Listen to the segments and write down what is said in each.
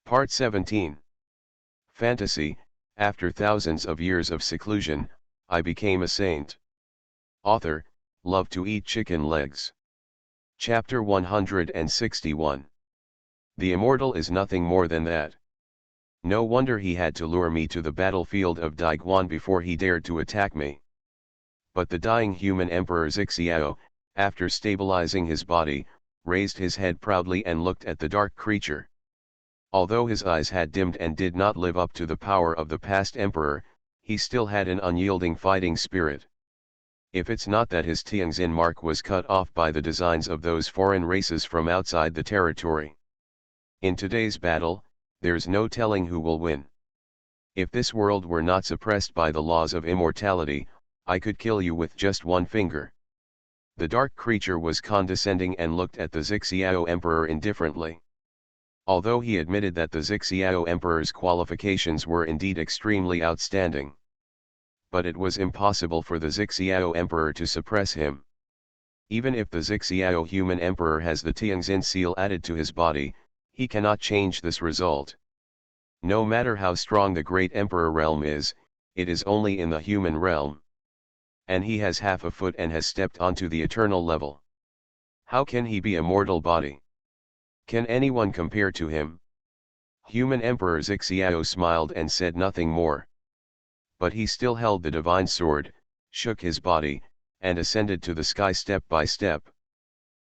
Part 17. Fantasy. After thousands of years of seclusion, I became a saint. Author, love to eat chicken legs. Chapter 161. The immortal is nothing more than that. No wonder he had to lure me to the battlefield of Daiguan before he dared to attack me. But the dying human emperor Xiao, after stabilizing his body, raised his head proudly and looked at the dark creature. Although his eyes had dimmed and did not live up to the power of the past emperor, he still had an unyielding fighting spirit. If it's not that his Tianxin mark was cut off by the designs of those foreign races from outside the territory. In today's battle, there's no telling who will win. If this world were not suppressed by the laws of immortality, I could kill you with just one finger. The dark creature was condescending and looked at the Xiao emperor indifferently. Although he admitted that the Xiao emperor's qualifications were indeed extremely outstanding. But it was impossible for the Xiao emperor to suppress him. Even if the Xiao human emperor has the Tianxin seal added to his body, he cannot change this result. No matter how strong the great emperor realm is, it is only in the human realm. And he has half a foot and has stepped onto the eternal level. How can he be a mortal body? Can anyone compare to him? Human Emperor Xiao smiled and said nothing more. But he still held the divine sword, shook his body, and ascended to the sky step by step.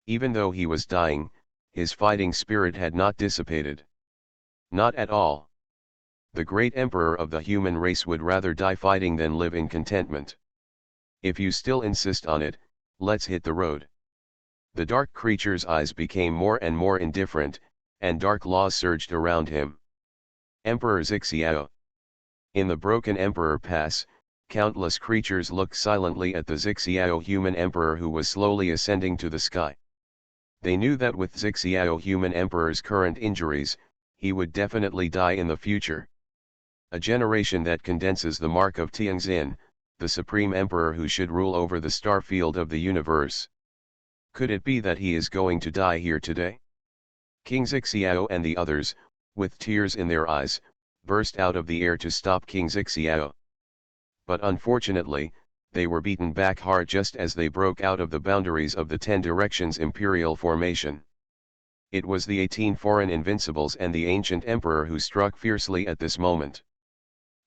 Even though he was dying, his fighting spirit had not dissipated. Not at all. The great emperor of the human race would rather die fighting than live in contentment. If you still insist on it, let's hit the road. The dark creature's eyes became more and more indifferent, and dark laws surged around him. Emperor Xiao. In the broken Emperor Pass, countless creatures looked silently at the Xiao human emperor who was slowly ascending to the sky. They knew that with Xiao human emperor's current injuries, he would definitely die in the future. A generation that condenses the mark of Tianxin, the supreme emperor who should rule over the star field of the universe. Could it be that he is going to die here today? King Xiao and the others, with tears in their eyes, burst out of the air to stop King Xiao. But unfortunately, they were beaten back hard just as they broke out of the boundaries of the 10 directions imperial formation. It was the 18 foreign invincibles and the ancient emperor who struck fiercely at this moment.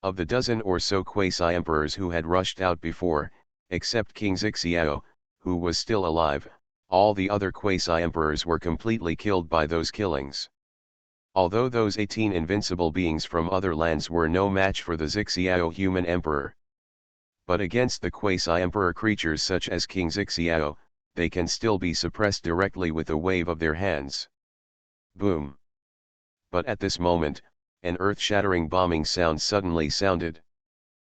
Of the dozen or so quasi-emperors who had rushed out before, except King Xiao, who was still alive, all the other quasi-emperors were completely killed by those killings. Although those 18 invincible beings from other lands were no match for the Xiao human emperor. But against the quasi-emperor creatures such as King Xiao, they can still be suppressed directly with a wave of their hands. Boom! But at this moment, an earth-shattering bombing sound suddenly sounded.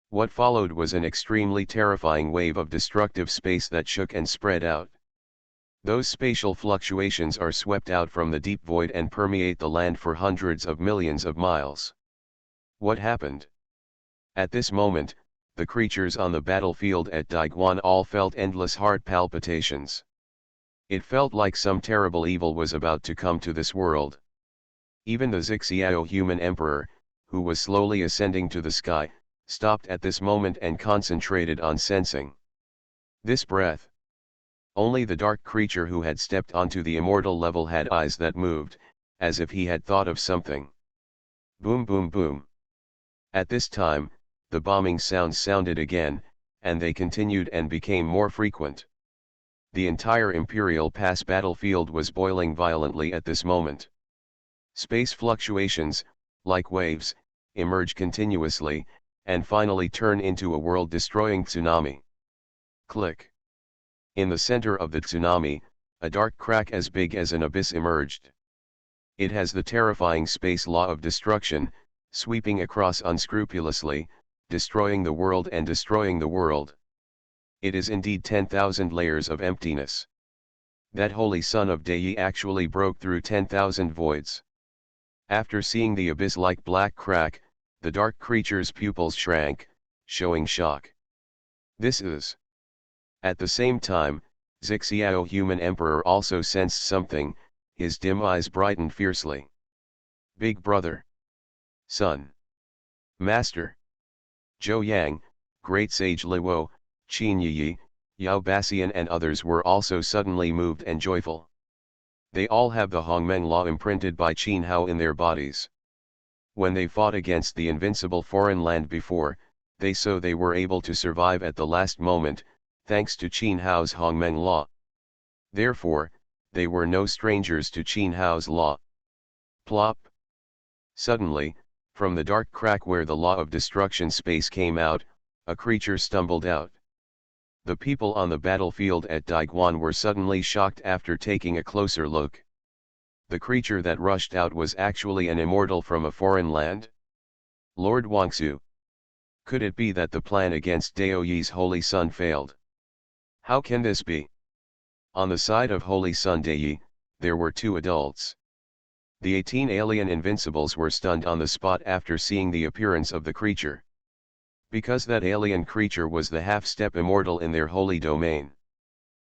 What followed was an extremely terrifying wave of destructive space that shook and spread out. Those spatial fluctuations are swept out from the deep void and permeate the land for hundreds of millions of miles. What happened? At this moment, the creatures on the battlefield at Daiguan all felt endless heart palpitations. It felt like some terrible evil was about to come to this world. Even the Xiao human emperor, who was slowly ascending to the sky, stopped at this moment and concentrated on sensing this breath. Only the dark creature who had stepped onto the immortal level had eyes that moved, as if he had thought of something. Boom boom boom. At this time, the bombing sounds sounded again, and they continued and became more frequent. The entire Imperial Pass battlefield was boiling violently at this moment. Space fluctuations, like waves, emerge continuously, and finally turn into a world-destroying tsunami. Click. In the center of the tsunami, a dark crack as big as an abyss emerged. It has the terrifying space law of destruction, sweeping across unscrupulously, destroying the world and destroying the world. It is indeed 10,000 layers of emptiness. That holy son of Dei actually broke through 10,000 voids. After seeing the abyss-like black crack, the dark creature's pupils shrank, showing shock. This is. At the same time, Xiao human emperor also sensed something, his dim eyes brightened fiercely. Big brother. Son. Master. Zhou Yang, great sage Luo, Qin Yi, Yao Basian and others were also suddenly moved and joyful. They all have the Hongmeng law imprinted by Qin Hao in their bodies. When they fought against the invincible foreign land before, they were able to survive at the last moment, thanks to Qin Hao's Hongmeng law. Therefore, they were no strangers to Qin Hao's law. Plop! Suddenly, from the dark crack where the law of destruction space came out, a creature stumbled out. The people on the battlefield at Daiguan were suddenly shocked after taking a closer look. The creature that rushed out was actually an immortal from a foreign land. Lord Wangsu. Could it be that the plan against Dao Yi's holy son failed? How can this be? On the side of holy son Dao Yi, there were 2 adults. The 18 alien invincibles were stunned on the spot after seeing the appearance of the creature. Because that alien creature was the half-step immortal in their holy domain.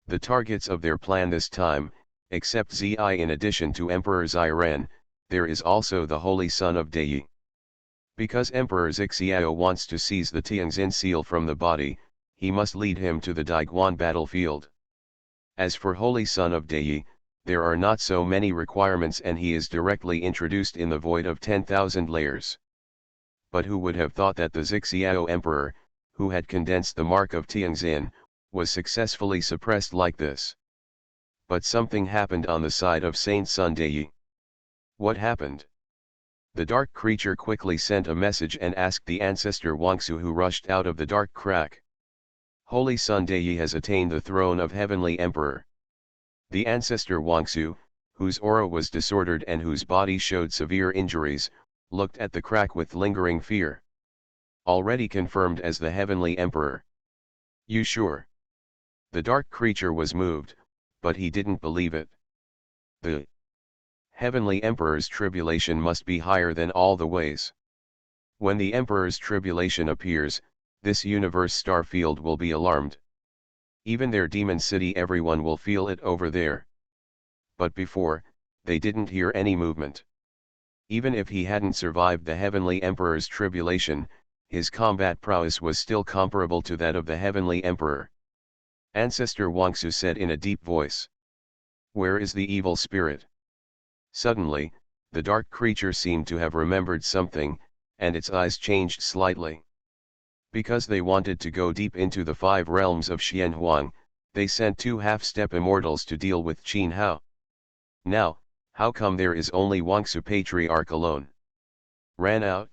The targets of their plan this time, except Zi in addition to Emperor Ziren, there is also the holy son of Dao Yi. Because Emperor Zixiao wants to seize the Tianxin seal from the body, he must lead him to the Daiguan battlefield. As for holy son of Dao Yi, there are not so many requirements and he is directly introduced in the void of 10,000 layers. But who would have thought that the Zixiao emperor, who had condensed the mark of Tianxin, was successfully suppressed like this? But something happened on the side of Saint Sun Dao Yi. What happened? The dark creature quickly sent a message and asked the ancestor Wangsu who rushed out of the dark crack. Holy Son Dao Yi has attained the throne of Heavenly Emperor. The ancestor Wangsu, whose aura was disordered and whose body showed severe injuries, looked at the crack with lingering fear. Already confirmed as the Heavenly Emperor. You sure? The dark creature was moved, but he didn't believe it. The Heavenly Emperor's tribulation must be higher than all the ways. When the Emperor's tribulation appears, this universe star field will be alarmed. Even their demon city everyone will feel it over there. But before, they didn't hear any movement. Even if he hadn't survived the Heavenly Emperor's tribulation, his combat prowess was still comparable to that of the Heavenly Emperor. Ancestor Wangsu said in a deep voice. Where is the evil spirit? Suddenly, the dark creature seemed to have remembered something, and its eyes changed slightly. Because they wanted to go deep into the 5 realms of Xianhuang, they sent 2 half-step immortals to deal with Qin Hao. Now, how come there is only Wangsu Patriarch alone? Ran out?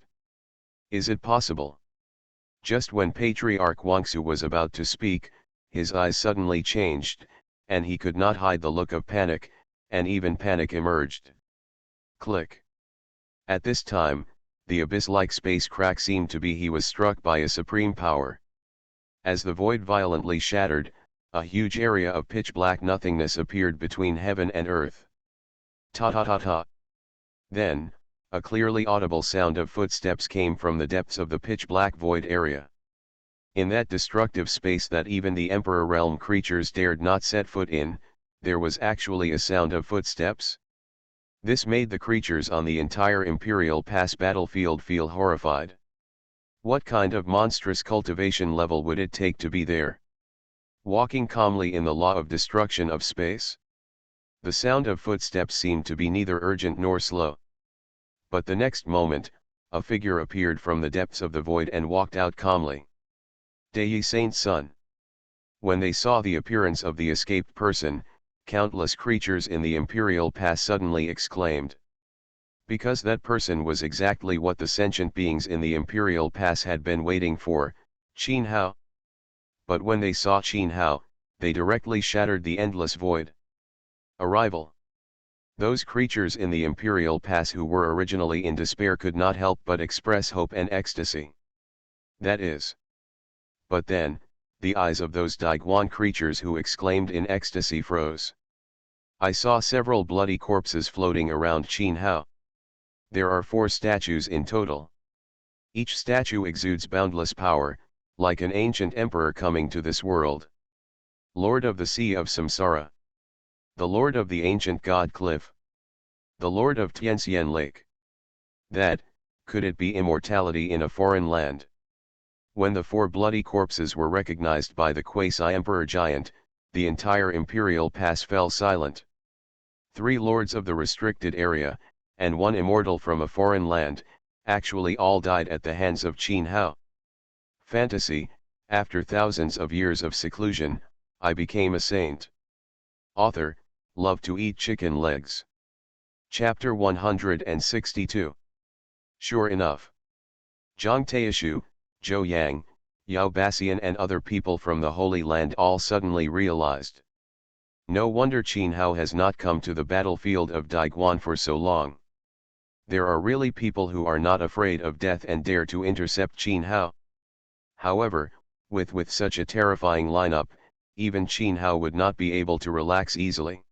Is it possible? Just when Patriarch Wangsu was about to speak, his eyes suddenly changed, and he could not hide the look of panic, and even panic emerged. Click. At this time, the abyss-like space crack seemed to be he was struck by a supreme power. As the void violently shattered, a huge area of pitch-black nothingness appeared between heaven and earth. Ta-ta-ta-ta. Then, a clearly audible sound of footsteps came from the depths of the pitch-black void area. In that destructive space that even the Emperor Realm creatures dared not set foot in, there was actually a sound of footsteps. This made the creatures on the entire Imperial Pass battlefield feel horrified. What kind of monstrous cultivation level would it take to be there? Walking calmly in the law of destruction of space? The sound of footsteps seemed to be neither urgent nor slow. But the next moment, a figure appeared from the depths of the void and walked out calmly. Dao Yi Saint's son. When they saw the appearance of the escaped person, countless creatures in the Imperial Pass suddenly exclaimed. Because that person was exactly what the sentient beings in the Imperial Pass had been waiting for, Qin Hao. But when they saw Qin Hao, they directly shattered the endless void. Arrival. Those creatures in the Imperial Pass who were originally in despair could not help but express hope and ecstasy. That is. But then, the eyes of those Daiguan creatures who exclaimed in ecstasy froze. I saw several bloody corpses floating around Qin Hao. There are 4 statues in total. Each statue exudes boundless power, like an ancient emperor coming to this world. Lord of the Sea of Samsara. The Lord of the ancient God Cliff. The Lord of Tianxian Lake. That, could it be immortality in a foreign land? When the 4 bloody corpses were recognized by the quasi-emperor giant, the entire imperial pass fell silent. 3 lords of the restricted area, and 1 immortal from a foreign land, actually all died at the hands of Qin Hao. Fantasy, after thousands of years of seclusion, I became a saint. Author, love to eat chicken legs. Chapter 162. Sure enough. Zhang Taishu, Zhou Yang, Yao Bassian and other people from the Holy Land all suddenly realized. No wonder Qin Hao has not come to the battlefield of Daiguan for so long. There are really people who are not afraid of death and dare to intercept Qin Hao. However, with such a terrifying lineup, even Qin Hao would not be able to relax easily.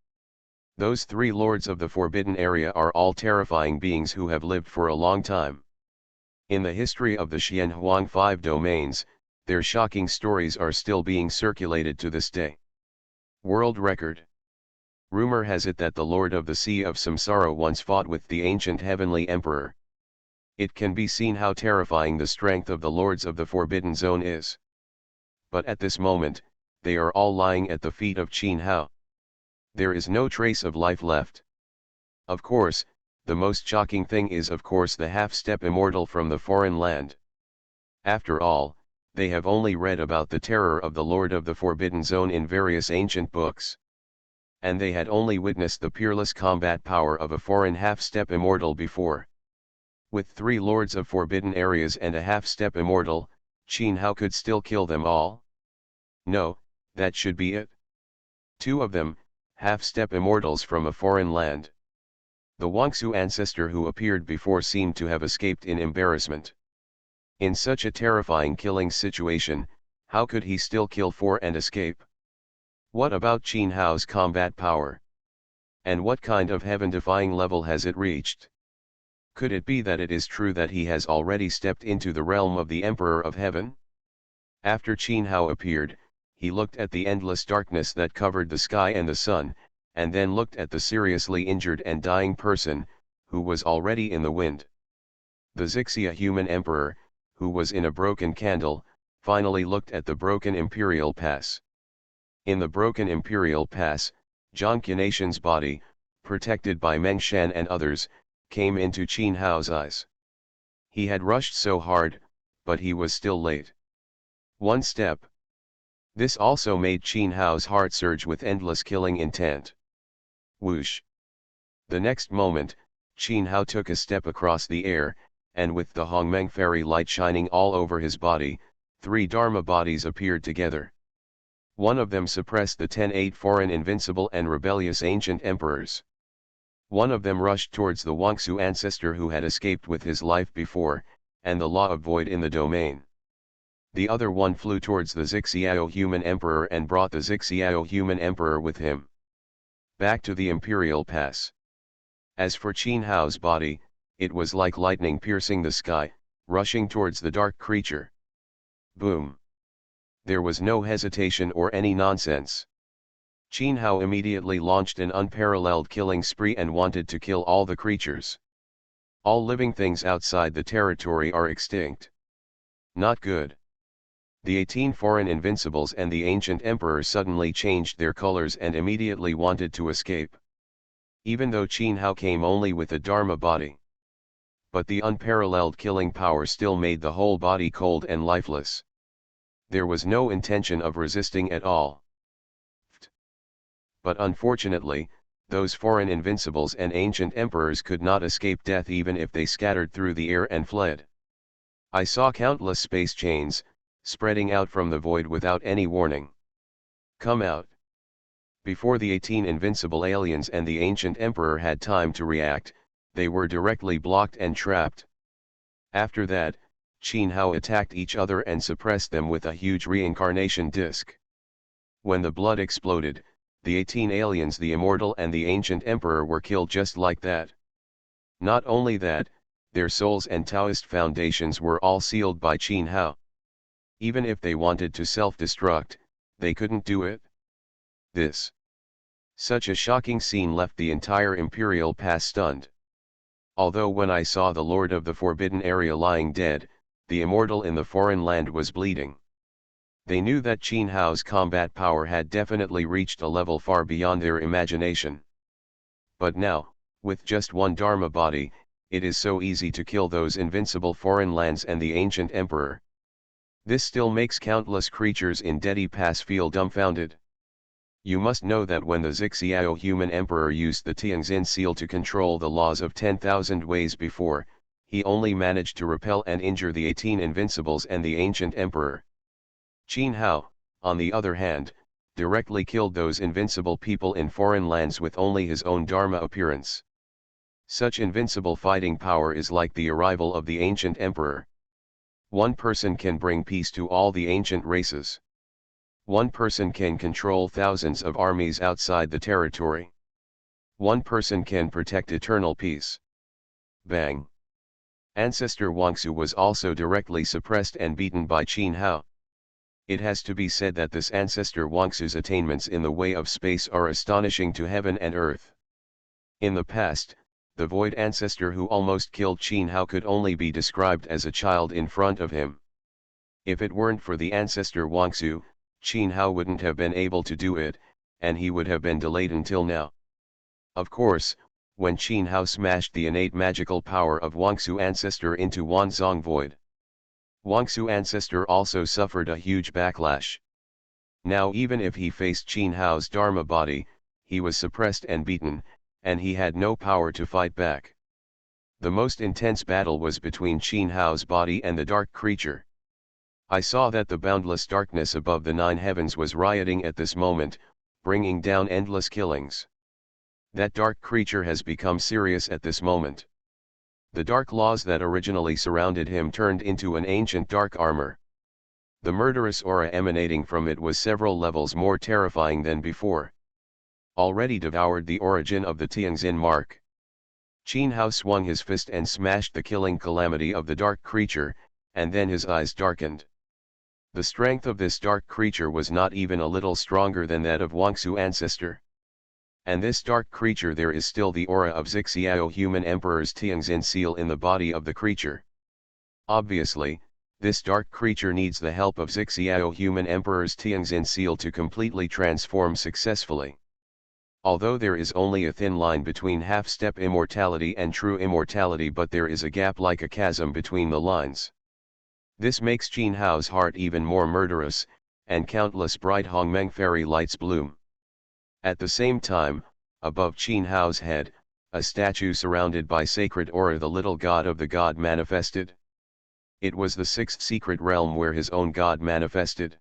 Those 3 lords of the forbidden area are all terrifying beings who have lived for a long time. In the history of the Xianhuang 5 domains, their shocking stories are still being circulated to this day. World record. Rumor has it that the Lord of the Sea of Samsara once fought with the ancient heavenly emperor. It can be seen how terrifying the strength of the lords of the Forbidden Zone is. But at this moment, they are all lying at the feet of Qin Hao. There is no trace of life left. Of course, the most shocking thing is of course the half-step immortal from the foreign land. After all, they have only read about the terror of the Lord of the Forbidden Zone in various ancient books. And they had only witnessed the peerless combat power of a foreign half-step immortal before. With 3 lords of forbidden areas and a half-step immortal, Qin Hao could still kill them all? No, that should be it. 2 of them, half-step immortals from a foreign land. The Wangsu ancestor who appeared before seemed to have escaped in embarrassment. In such a terrifying killing situation, how could he still kill 4 and escape? What about Qin Hao's combat power? And what kind of heaven-defying level has it reached? Could it be that it is true that he has already stepped into the realm of the Emperor of Heaven? After Qin Hao appeared, he looked at the endless darkness that covered the sky and the sun, and then looked at the seriously injured and dying person, who was already in the wind. The Xixia human emperor, who was in a broken candle, finally looked at the broken imperial pass. In the broken imperial pass, Zhang Qination's body, protected by Meng Shan and others, came into Qin Hao's eyes. He had rushed so hard, but he was still late. 1 step. This also made Qin Hao's heart surge with endless killing intent. Whoosh. The next moment, Qin Hao took a step across the air, and with the Hongmeng fairy light shining all over his body, 3 Dharma bodies appeared together. One of them suppressed the 10-8 foreign invincible and rebellious ancient emperors. One of them rushed towards the Wangsu ancestor who had escaped with his life before, and the law of void in the domain. The other one flew towards the Xixiao human emperor and brought the Xixiao human emperor with him. Back to the imperial pass. As for Qin Hao's body, it was like lightning piercing the sky, rushing towards the dark creature. Boom. There was no hesitation or any nonsense. Qin Hao immediately launched an unparalleled killing spree and wanted to kill all the creatures. All living things outside the territory are extinct. Not good. The 18 foreign invincibles and the ancient emperor suddenly changed their colors and immediately wanted to escape. Even though Qin Hao came only with a Dharma body. But the unparalleled killing power still made the whole body cold and lifeless. There was no intention of resisting at all. But unfortunately, those foreign invincibles and ancient emperors could not escape death even if they scattered through the air and fled. I saw countless space chains, spreading out from the void without any warning. Come out. Before the 18 invincible aliens and the ancient emperor had time to react, they were directly blocked and trapped. After that, Qin Hao attacked each other and suppressed them with a huge reincarnation disc. When the blood exploded, the 18 aliens, the immortal and the ancient emperor were killed just like that. Not only that, their souls and Taoist foundations were all sealed by Qin Hao. Even if they wanted to self-destruct, they couldn't do it. Such a shocking scene left the entire imperial pass stunned. Although when I saw the lord of the forbidden area lying dead, the immortal in the foreign land was bleeding. They knew that Qin Hao's combat power had definitely reached a level far beyond their imagination. But now, with just one Dharma body, it is so easy to kill those invincible foreign lands and the ancient emperor. This still makes countless creatures in Dedi Pass feel dumbfounded. You must know that when the Zixiao human emperor used the Tianxin seal to control the laws of 10,000 ways before, he only managed to repel and injure the 18 invincibles and the ancient emperor. Qin Hao, on the other hand, directly killed those invincible people in foreign lands with only his own Dharma appearance. Such invincible fighting power is like the arrival of the ancient emperor. One person can bring peace to all the ancient races. One person can control thousands of armies outside the territory. One person can protect eternal peace. Bang! Ancestor Wangsu was also directly suppressed and beaten by Qin Hao. It has to be said that this ancestor Wangsu's attainments in the way of space are astonishing to heaven and earth. In the past, the void ancestor who almost killed Qin Hao could only be described as a child in front of him. If it weren't for the ancestor Wangsu, Qin Hao wouldn't have been able to do it, and he would have been delayed until now. Of course, when Qin Hao smashed the innate magical power of Wangsu ancestor into Wanzong void, Wangsu ancestor also suffered a huge backlash. Now even if he faced Qin Hao's Dharma body, he was suppressed and beaten, and he had no power to fight back. The most intense battle was between Qin Hao's body and the dark creature. I saw that the boundless darkness above the 9 heavens was rioting at this moment, bringing down endless killings. That dark creature has become serious at this moment. The dark laws that originally surrounded him turned into an ancient dark armor. The murderous aura emanating from it was several levels more terrifying than before. Already devoured the origin of the Tianxin mark. Qin Hao swung his fist and smashed the killing calamity of the dark creature, and then his eyes darkened. The strength of this dark creature was not even a little stronger than that of Wangsu ancestor. And this dark creature, there is still the aura of Zixiao human emperor's Tianxin seal in the body of the creature. Obviously, this dark creature needs the help of Zixiao human emperor's Tianxin seal to completely transform successfully. Although there is only a thin line between half-step immortality and true immortality, but there is a gap like a chasm between the lines. This makes Qin Hao's heart even more murderous, and countless bright Hongmeng fairy lights bloom. At the same time, above Qin Hao's head, a statue surrounded by sacred aura, the little god of the god, manifested. It was the 6th secret realm where his own god manifested.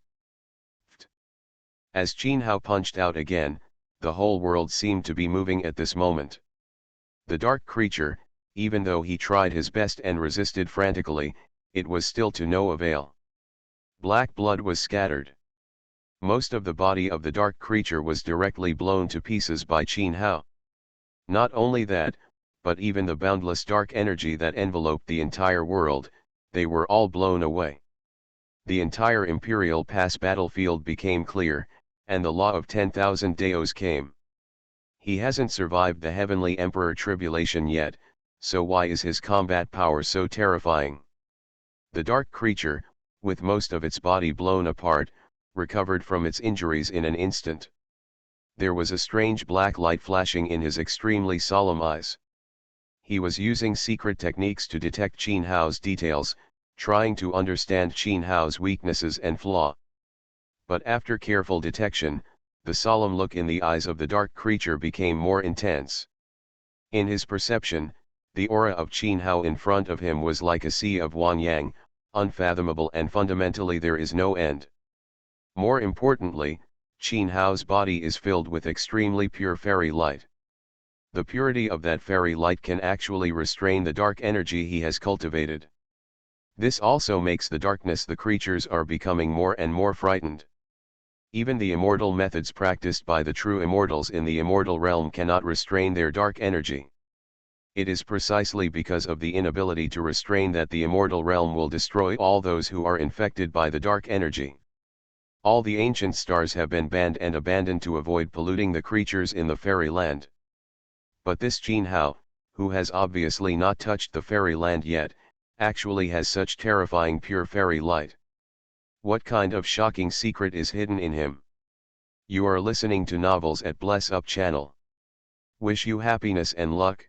As Qin Hao punched out again, the whole world seemed to be moving at this moment. The dark creature, even though he tried his best and resisted frantically, it was still to no avail. Black blood was scattered. Most of the body of the dark creature was directly blown to pieces by Qin Hao. Not only that, but even the boundless dark energy that enveloped the entire world, they were all blown away. The entire Imperial Pass battlefield became clear, and the law of 10,000 Daos came. He hasn't survived the Heavenly Emperor tribulation yet, so why is his combat power so terrifying? The dark creature, with most of its body blown apart, recovered from its injuries in an instant. There was a strange black light flashing in his extremely solemn eyes. He was using secret techniques to detect Qin Hao's details, trying to understand Qin Hao's weaknesses and flaw. But after careful detection, the solemn look in the eyes of the dark creature became more intense. In his perception, the aura of Qin Hao in front of him was like a sea of Wang Yang, unfathomable, and fundamentally there is no end. More importantly, Qin Hao's body is filled with extremely pure fairy light. The purity of that fairy light can actually restrain the dark energy he has cultivated. This also makes the darkness the creatures are becoming more and more frightened. Even the immortal methods practiced by the true immortals in the immortal realm cannot restrain their dark energy. It is precisely because of the inability to restrain that the immortal realm will destroy all those who are infected by the dark energy. All the ancient stars have been banned and abandoned to avoid polluting the creatures in the fairy land. But this Qin Hao, who has obviously not touched the fairyland yet, actually has such terrifying pure fairy light? What kind of shocking secret is hidden in him? You are listening to Novels at Bless Up channel. Wish you happiness and luck.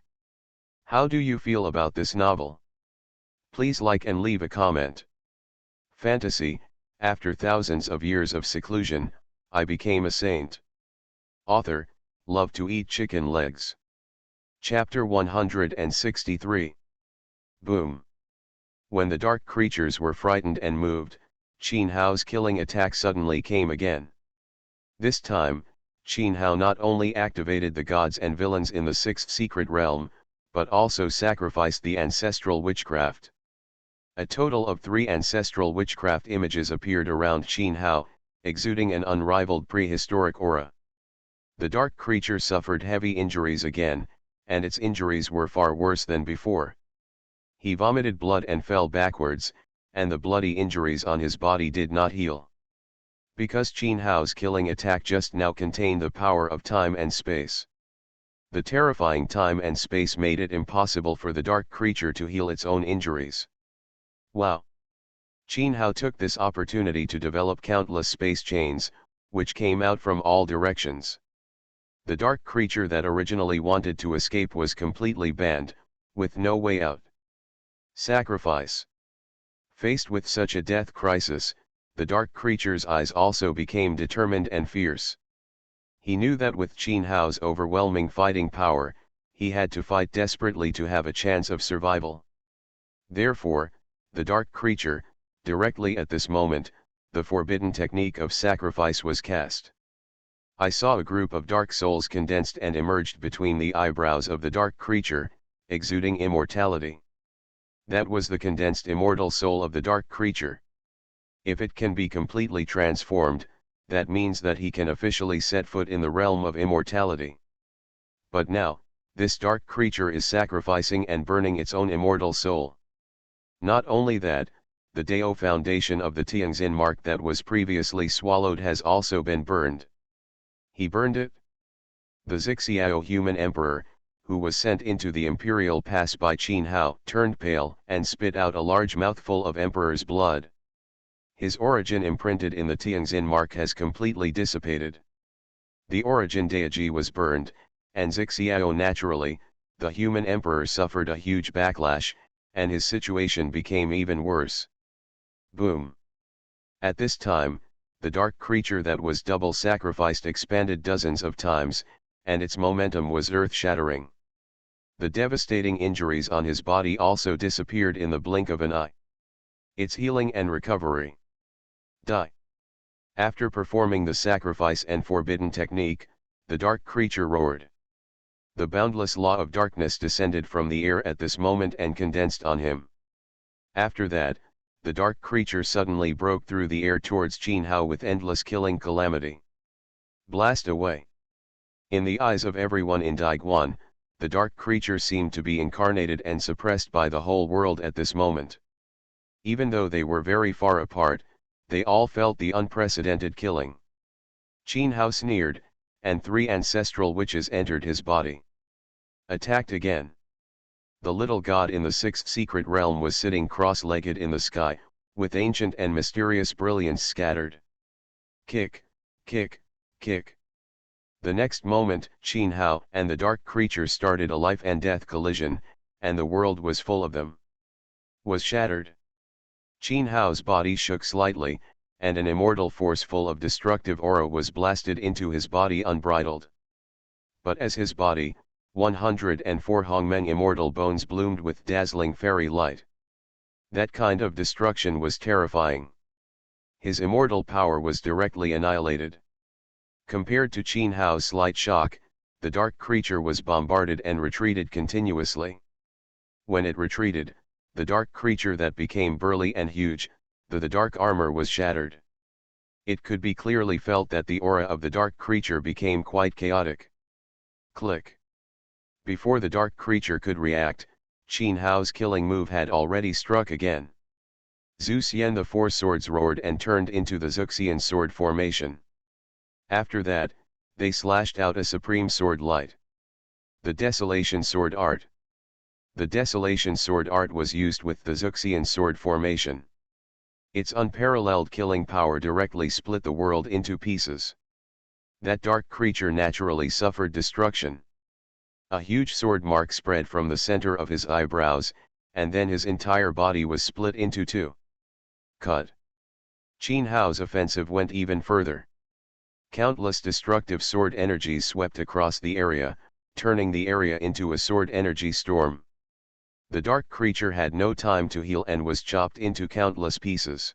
How do you feel about this novel? Please like and leave a comment. Fantasy, after thousands of years of seclusion, I became a saint. Author, love to eat chicken legs. Chapter 163. Boom. When the dark creatures were frightened and moved, Qin Hao's killing attack suddenly came again. This time, Qin Hao not only activated the gods and villains in the sixth secret realm, but also sacrificed the ancestral witchcraft. A total of 3 ancestral witchcraft images appeared around Qin Hao, exuding an unrivaled prehistoric aura. The dark creature suffered heavy injuries again, and its injuries were far worse than before. He vomited blood and fell backwards, and the bloody injuries on his body did not heal. Because Qin Hao's killing attack just now contained the power of time and space. The terrifying time and space made it impossible for the dark creature to heal its own injuries. Wow! Qin Hao took this opportunity to develop countless space chains, which came out from all directions. The dark creature that originally wanted to escape was completely banned, with no way out. Sacrifice. Faced with such a death crisis, the dark creature's eyes also became determined and fierce. He knew that with Qin Hao's overwhelming fighting power, he had to fight desperately to have a chance of survival. Therefore, the dark creature, directly at this moment, the forbidden technique of sacrifice was cast. I saw a group of dark souls condensed and emerged between the eyebrows of the dark creature, exuding immortality. That was the condensed immortal soul of the dark creature. If it can be completely transformed, that means that he can officially set foot in the realm of immortality. But now, this dark creature is sacrificing and burning its own immortal soul. Not only that, the Dao foundation of the Tianjin mark that was previously swallowed has also been burned. He burned it? The Zixiao human emperor, who was sent into the imperial pass by Qin Hao, turned pale and spit out a large mouthful of emperor's blood. His origin imprinted in the Tianjin mark has completely dissipated. The origin Daiji was burned, and Zixiao naturally, the human emperor suffered a huge backlash, and his situation became even worse. Boom. At this time, the dark creature that was double sacrificed expanded dozens of times, and its momentum was earth-shattering. The devastating injuries on his body also disappeared in the blink of an eye. Its healing and recovery. Die. After performing the sacrifice and forbidden technique, the dark creature roared. The boundless law of darkness descended from the air at this moment and condensed on him. After that, the dark creature suddenly broke through the air towards Qin Hao with endless killing calamity. Blast away. In the eyes of everyone in Daiguan, the dark creature seemed to be incarnated and suppressed by the whole world at this moment. Even though they were very far apart, they all felt the unprecedented killing. Qin Hao sneered, and 3 ancestral witches entered his body. Attacked again. The little god in the sixth secret realm was sitting cross-legged in the sky, with ancient and mysterious brilliance scattered. Kick, kick, kick. The next moment, Qin Hao and the dark creature started a life and death collision, and the world was full of them. Was shattered. Qin Hao's body shook slightly, and an immortal force full of destructive aura was blasted into his body unbridled. But as his body, 104 Hongmeng immortal bones bloomed with dazzling fairy light. That kind of destruction was terrifying. His immortal power was directly annihilated. Compared to Qin Hao's slight shock, the dark creature was bombarded and retreated continuously. When it retreated, the dark creature that became burly and huge, the dark armor was shattered. It could be clearly felt that the aura of the dark creature became quite chaotic. Click. Before the dark creature could react, Qin Hao's killing move had already struck again. Zhu Xian the 4 swords roared and turned into the Zuxian sword formation. After that, they slashed out a supreme sword light. The Desolation Sword Art. The Desolation sword art was used with the Xuxian sword formation. Its unparalleled killing power directly split the world into pieces. That dark creature naturally suffered destruction. A huge sword mark spread from the center of his eyebrows, and then his entire body was split into two. Cut. Qin Hao's offensive went even further. Countless destructive sword energies swept across the area, turning the area into a sword energy storm. The dark creature had no time to heal and was chopped into countless pieces.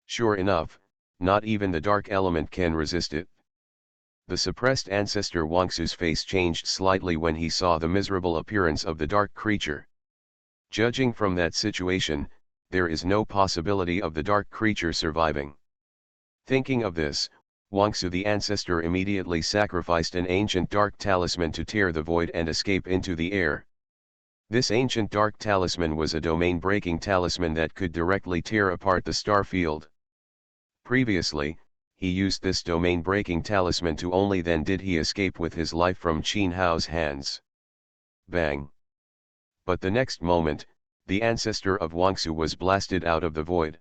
Sure enough, not even the dark element can resist it. The suppressed ancestor Wangsu's face changed slightly when he saw the miserable appearance of the dark creature. Judging from that situation, there is no possibility of the dark creature surviving. Thinking of this, Wangsu the ancestor immediately sacrificed an ancient dark talisman to tear the void and escape into the air. This ancient dark talisman was a domain-breaking talisman that could directly tear apart the star field. Previously, he used this domain-breaking talisman to only then did he escape with his life from Qin Hao's hands. Bang! But the next moment, the ancestor of Wangsu was blasted out of the void.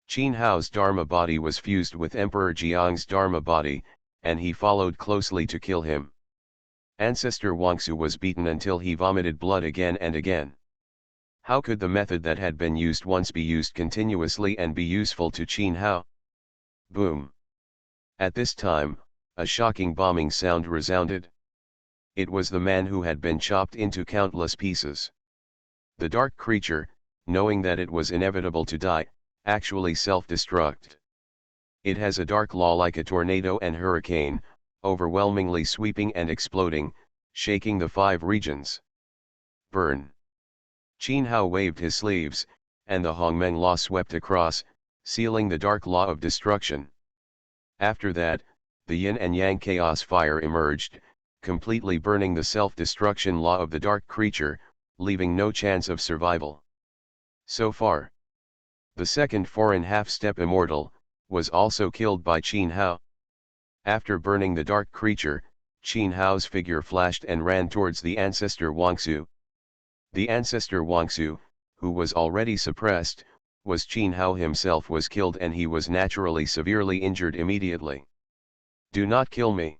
Qin Hao's Dharma body was fused with Emperor Jiang's Dharma body, and he followed closely to kill him. Ancestor Wangsu was beaten until he vomited blood again and again. How could the method that had been used once be used continuously and be useful to Qin Hao? Boom! At this time, a shocking bombing sound resounded. It was the man who had been chopped into countless pieces. The dark creature, knowing that it was inevitable to die, actually self-destruct. It has a dark law like a tornado and hurricane, overwhelmingly sweeping and exploding, shaking the 5 regions. Burn! Qin Hao waved his sleeves, and the Hongmeng law swept across, sealing the dark law of destruction. After that, the yin and yang chaos fire emerged, completely burning the self-destruction law of the dark creature, leaving no chance of survival. So far, the second foreign half-step immortal was also killed by Qin Hao. After burning the dark creature, Qin Hao's figure flashed and ran towards the ancestor Wangsu. The ancestor Wangsu, who was already suppressed, was Qin Hao himself was killed and he was naturally severely injured immediately. Do not kill me.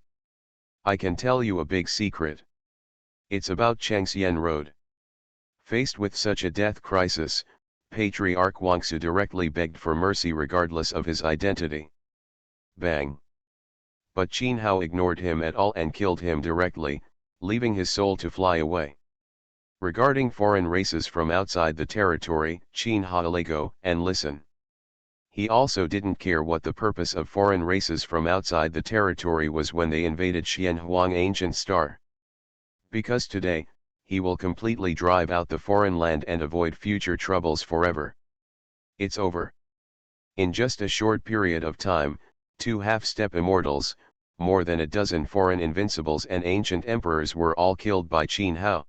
I can tell you a big secret. It's about Changxian Road. Faced with such a death crisis, Patriarch Wangsu directly begged for mercy regardless of his identity. Bang! But Qin Hao ignored him at all and killed him directly, leaving his soul to fly away. Regarding foreign races from outside the territory, Qin Hao let go and listen. He also didn't care what the purpose of foreign races from outside the territory was when they invaded Xianhuang ancient star. Because today, he will completely drive out the foreign land and avoid future troubles forever. It's over. In just a short period of time, 2 half-step immortals, more than a dozen foreign invincibles and ancient emperors were all killed by Qin Hao.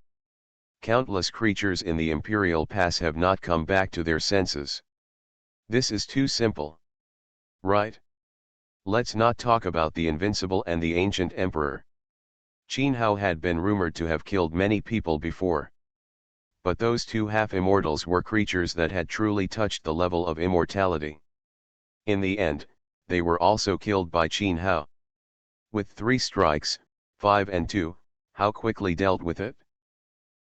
Countless creatures in the Imperial Pass have not come back to their senses. This is too simple. Right? Let's not talk about the invincible and the ancient emperor. Qin Hao had been rumored to have killed many people before. But those 2 half-immortals were creatures that had truly touched the level of immortality. In the end, they were also killed by Qin Hao. With 3 strikes, 5 and 2, Hao quickly dealt with it.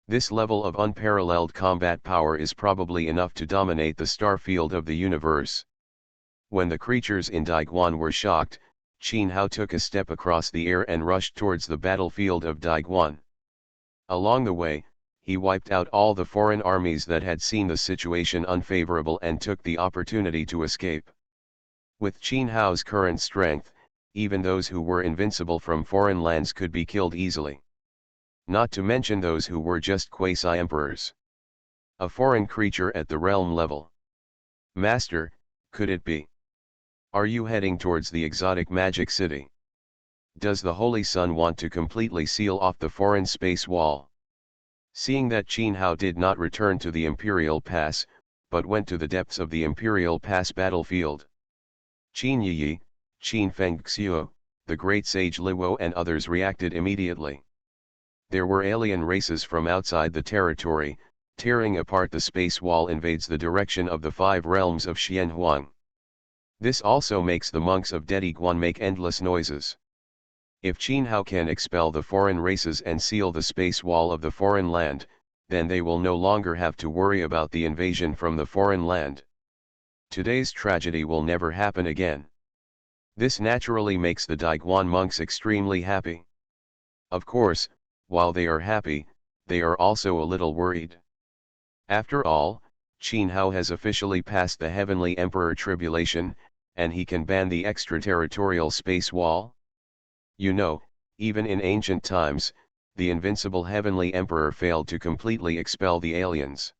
This level of unparalleled combat power is probably enough to dominate the star field of the universe. When the creatures in Daiguan were shocked, Qin Hao took a step across the air and rushed towards the battlefield of Daiguan. Along the way, he wiped out all the foreign armies that had seen the situation unfavorable and took the opportunity to escape. With Qin Hao's current strength, even those who were invincible from foreign lands could be killed easily. Not to mention those who were just quasi-emperors. A foreign creature at the realm level. Master, could it be? Are you heading towards the exotic magic city? Does the Holy Sun want to completely seal off the foreign space wall? Seeing that Qin Hao did not return to the Imperial Pass, but went to the depths of the Imperial Pass battlefield. Qin Yi, Qin Fengxiu, the great sage Luo and others reacted immediately. There were alien races from outside the territory, tearing apart the space wall invades the direction of the 5 realms of Xianhuang. This also makes the monks of Dediguan make endless noises. If Qin Hao can expel the foreign races and seal the space wall of the foreign land, then they will no longer have to worry about the invasion from the foreign land. Today's tragedy will never happen again. This naturally makes the Daiguan monks extremely happy. Of course, while they are happy, they are also a little worried. After all, Qin Hao has officially passed the Heavenly Emperor tribulation, and he can ban the extraterritorial space wall. You know, even in ancient times, the invincible Heavenly Emperor failed to completely expel the aliens.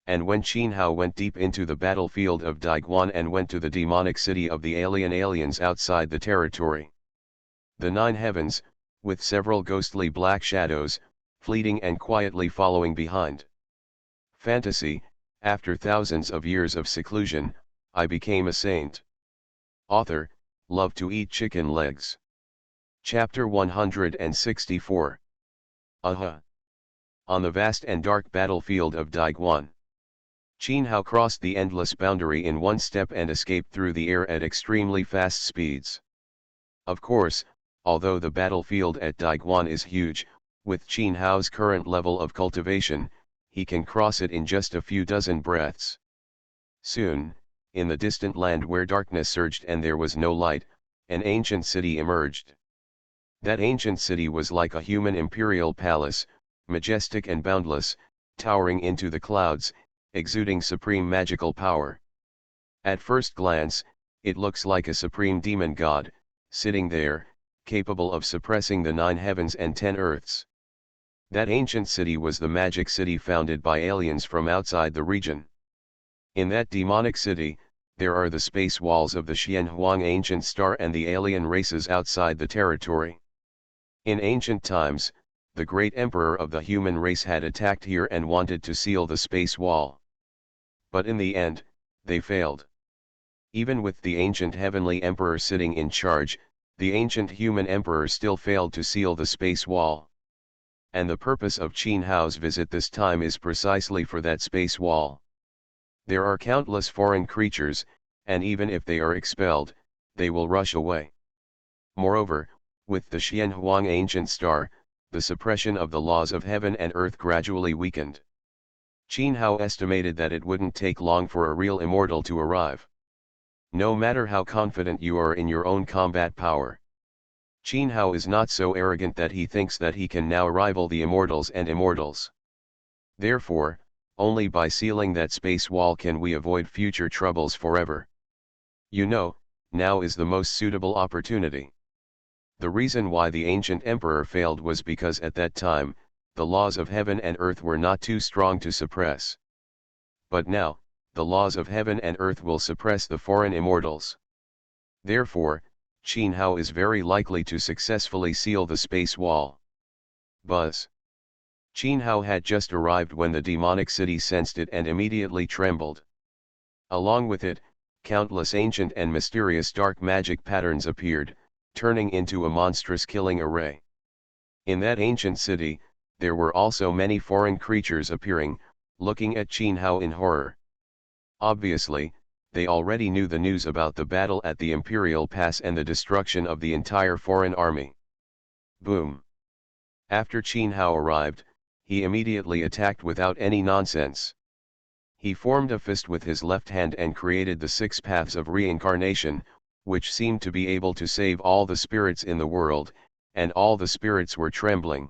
And when Qin Hao went deep into the battlefield of Daiguan and went to the demonic city of the aliens outside the territory, the 9 heavens, with several ghostly black shadows, fleeting and quietly following behind. Fantasy, after thousands of years of seclusion, I became a saint. Author, love to eat chicken legs. Chapter 164. Aha! On the vast and dark battlefield of Daiguan, Qin Hao crossed the endless boundary in one step and escaped through the air at extremely fast speeds. Of course, although the battlefield at Daiguan is huge, with Qin Hao's current level of cultivation, he can cross it in just a few dozen breaths. Soon, in the distant land where darkness surged and there was no light, an ancient city emerged. That ancient city was like a human imperial palace, majestic and boundless, towering into the clouds, exuding supreme magical power. At first glance, it looks like a supreme demon god, sitting there, capable of suppressing the 9 heavens and 10 earths. That ancient city was the magic city founded by aliens from outside the region. In that demonic city, there are the space walls of the Xianhuang ancient star and the alien races outside the territory. In ancient times, the great emperor of the human race had attacked here and wanted to seal the space wall. But in the end, they failed. Even with the ancient heavenly emperor sitting in charge, the ancient human emperor still failed to seal the space wall. And the purpose of Qin Hao's visit this time is precisely for that space wall. There are countless foreign creatures, and even if they are expelled, they will rush away. Moreover, with the Xianhuang ancient star, the suppression of the laws of heaven and earth gradually weakened. Qin Hao estimated that it wouldn't take long for a real immortal to arrive. No matter how confident you are in your own combat power, Qin Hao is not so arrogant that he thinks that he can now rival the immortals and immortals. Therefore, only by sealing that space wall can we avoid future troubles forever. You know, now is the most suitable opportunity. The reason why the ancient emperor failed was because at that time, the laws of heaven and earth were not too strong to suppress. But now, the laws of heaven and earth will suppress the foreign immortals. Therefore, Qin Hao is very likely to successfully seal the space wall. Buzz. Qin Hao had just arrived when the demonic city sensed it and immediately trembled. Along with it, countless ancient and mysterious dark magic patterns appeared, turning into a monstrous killing array. In that ancient city, there were also many foreign creatures appearing, looking at Qin Hao in horror. Obviously, they already knew the news about the battle at the Imperial Pass and the destruction of the entire foreign army. Boom! After Qin Hao arrived, he immediately attacked without any nonsense. He formed a fist with his left hand and created the 6 paths of reincarnation, which seemed to be able to save all the spirits in the world, and all the spirits were trembling.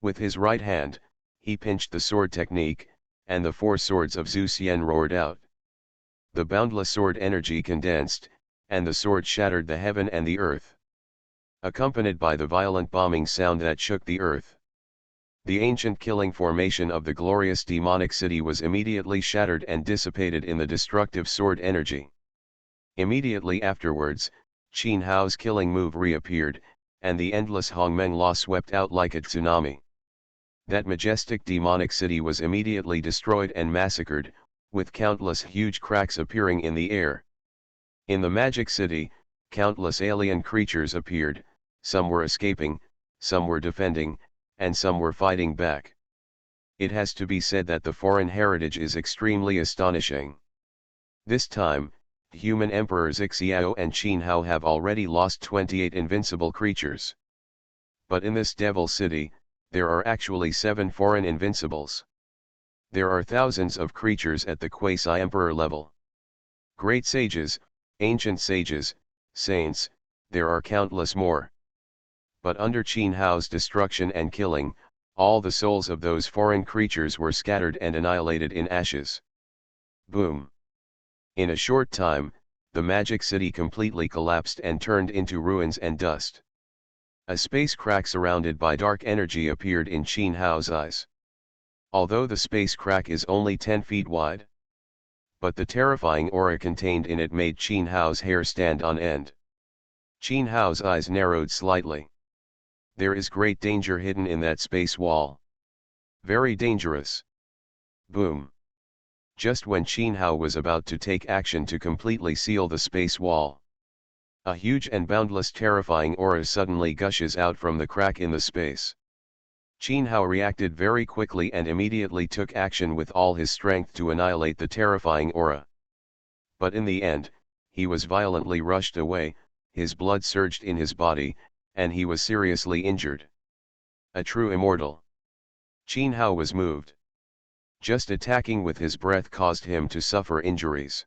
With his right hand, he pinched the sword technique, and the 4 swords of Zhu Xian roared out. The boundless sword energy condensed, and the sword shattered the heaven and the earth, accompanied by the violent bombing sound that shook the earth. The ancient killing formation of the glorious demonic city was immediately shattered and dissipated in the destructive sword energy. Immediately afterwards, Qin Hao's killing move reappeared, and the endless Hongmeng Law swept out like a tsunami. That majestic demonic city was immediately destroyed and massacred, with countless huge cracks appearing in the air. In the magic city, countless alien creatures appeared, some were escaping, some were defending, and some were fighting back. It has to be said that the foreign heritage is extremely astonishing. This time, human emperors Xiao and Qin Hao have already lost 28 invincible creatures. But in this devil city, there are actually 7 foreign invincibles. There are thousands of creatures at the quasi-emperor level. Great sages, ancient sages, saints, there are countless more. But under Qin Hao's destruction and killing, all the souls of those foreign creatures were scattered and annihilated in ashes. Boom! In a short time, the magic city completely collapsed and turned into ruins and dust. A space crack surrounded by dark energy appeared in Qin Hao's eyes. Although the space crack is only 10 feet wide, but the terrifying aura contained in it made Qin Hao's hair stand on end. Qin Hao's eyes narrowed slightly. There is great danger hidden in that space wall. Very dangerous. Boom. Just when Qin Hao was about to take action to completely seal the space wall, a huge and boundless terrifying aura suddenly gushes out from the crack in the space. Qin Hao reacted very quickly and immediately took action with all his strength to annihilate the terrifying aura. But in the end, he was violently rushed away, his blood surged in his body, and he was seriously injured. A true immortal. Qin Hao was moved. Just attacking with his breath caused him to suffer injuries.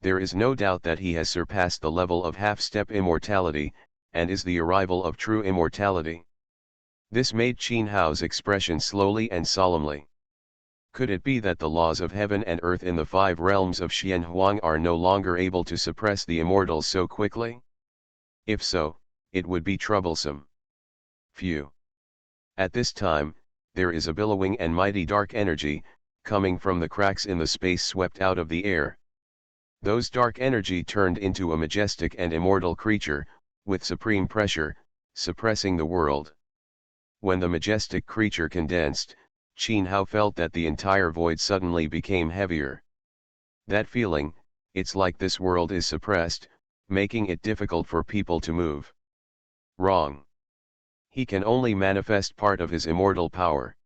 There is no doubt that he has surpassed the level of half-step immortality, and is the arrival of true immortality. This made Qin Hao's expression slowly and solemnly. Could it be that the laws of heaven and earth in the 5 realms of Xianhuang are no longer able to suppress the immortals so quickly? If so, it would be troublesome. Phew. At this time, there is a billowing and mighty dark energy, coming from the cracks in the space swept out of the air. Those dark energy turned into a majestic and immortal creature, with supreme pressure, suppressing the world. When the majestic creature condensed, Qin Hao felt that the entire void suddenly became heavier. That feeling, it's like this world is suppressed, making it difficult for people to move. Wrong. He can only manifest part of his immortal power.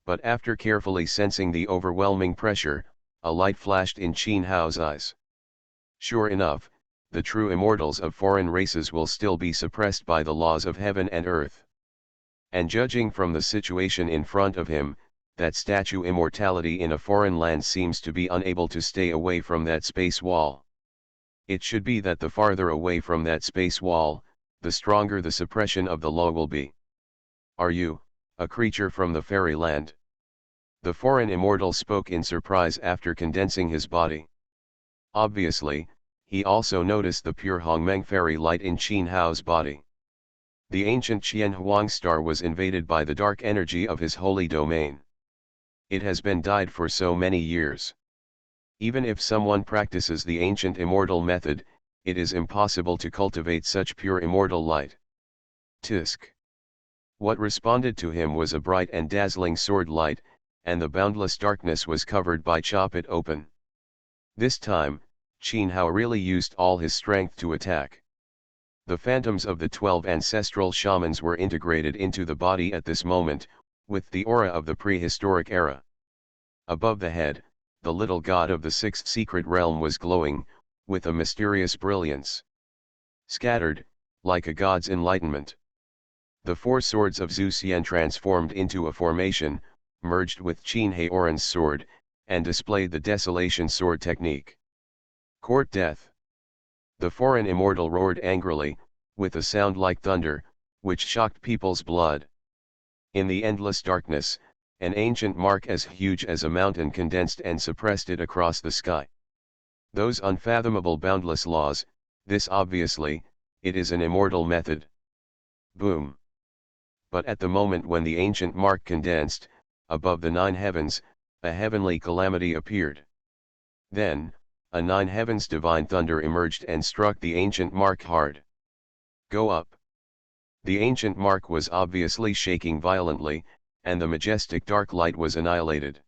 But after carefully sensing the overwhelming pressure, a light flashed in Qin Hao's eyes. Sure enough, the true immortals of foreign races will still be suppressed by the laws of heaven and earth. And judging from the situation in front of him, that statue immortality in a foreign land seems to be unable to stay away from that space wall. It should be that the farther away from that space wall, the stronger the suppression of the law will be. Are you, a creature from the fairyland? The foreign immortal spoke in surprise after condensing his body. Obviously, he also noticed the pure Hongmeng fairy light in Qin Hao's body. The ancient Qianhuang star was invaded by the dark energy of his holy domain. It has been died for so many years. Even if someone practices the ancient immortal method, it is impossible to cultivate such pure immortal light. Tisk. What responded to him was a bright and dazzling sword light, and the boundless darkness was covered by Chop It Open. This time, Qin Hao really used all his strength to attack. The phantoms of the 12 ancestral shamans were integrated into the body at this moment, with the aura of the prehistoric era. Above the head, the little god of the 6th secret realm was glowing, with a mysterious brilliance. Scattered, like a god's enlightenment. The 4 swords of Zhu Xian transformed into a formation, merged with Qin Haoran's sword, and displayed the desolation sword technique. Court death. The foreign immortal roared angrily, with a sound like thunder, which shocked people's blood. In the endless darkness, an ancient mark as huge as a mountain condensed and suppressed it across the sky. Those unfathomable boundless laws, this obviously, it is an immortal method. Boom. But at the moment when the ancient mark condensed, above the 9 heavens, a heavenly calamity appeared. Then, a 9 heavens divine thunder emerged and struck the ancient mark hard. Go up. The ancient mark was obviously shaking violently, and the majestic dark light was annihilated.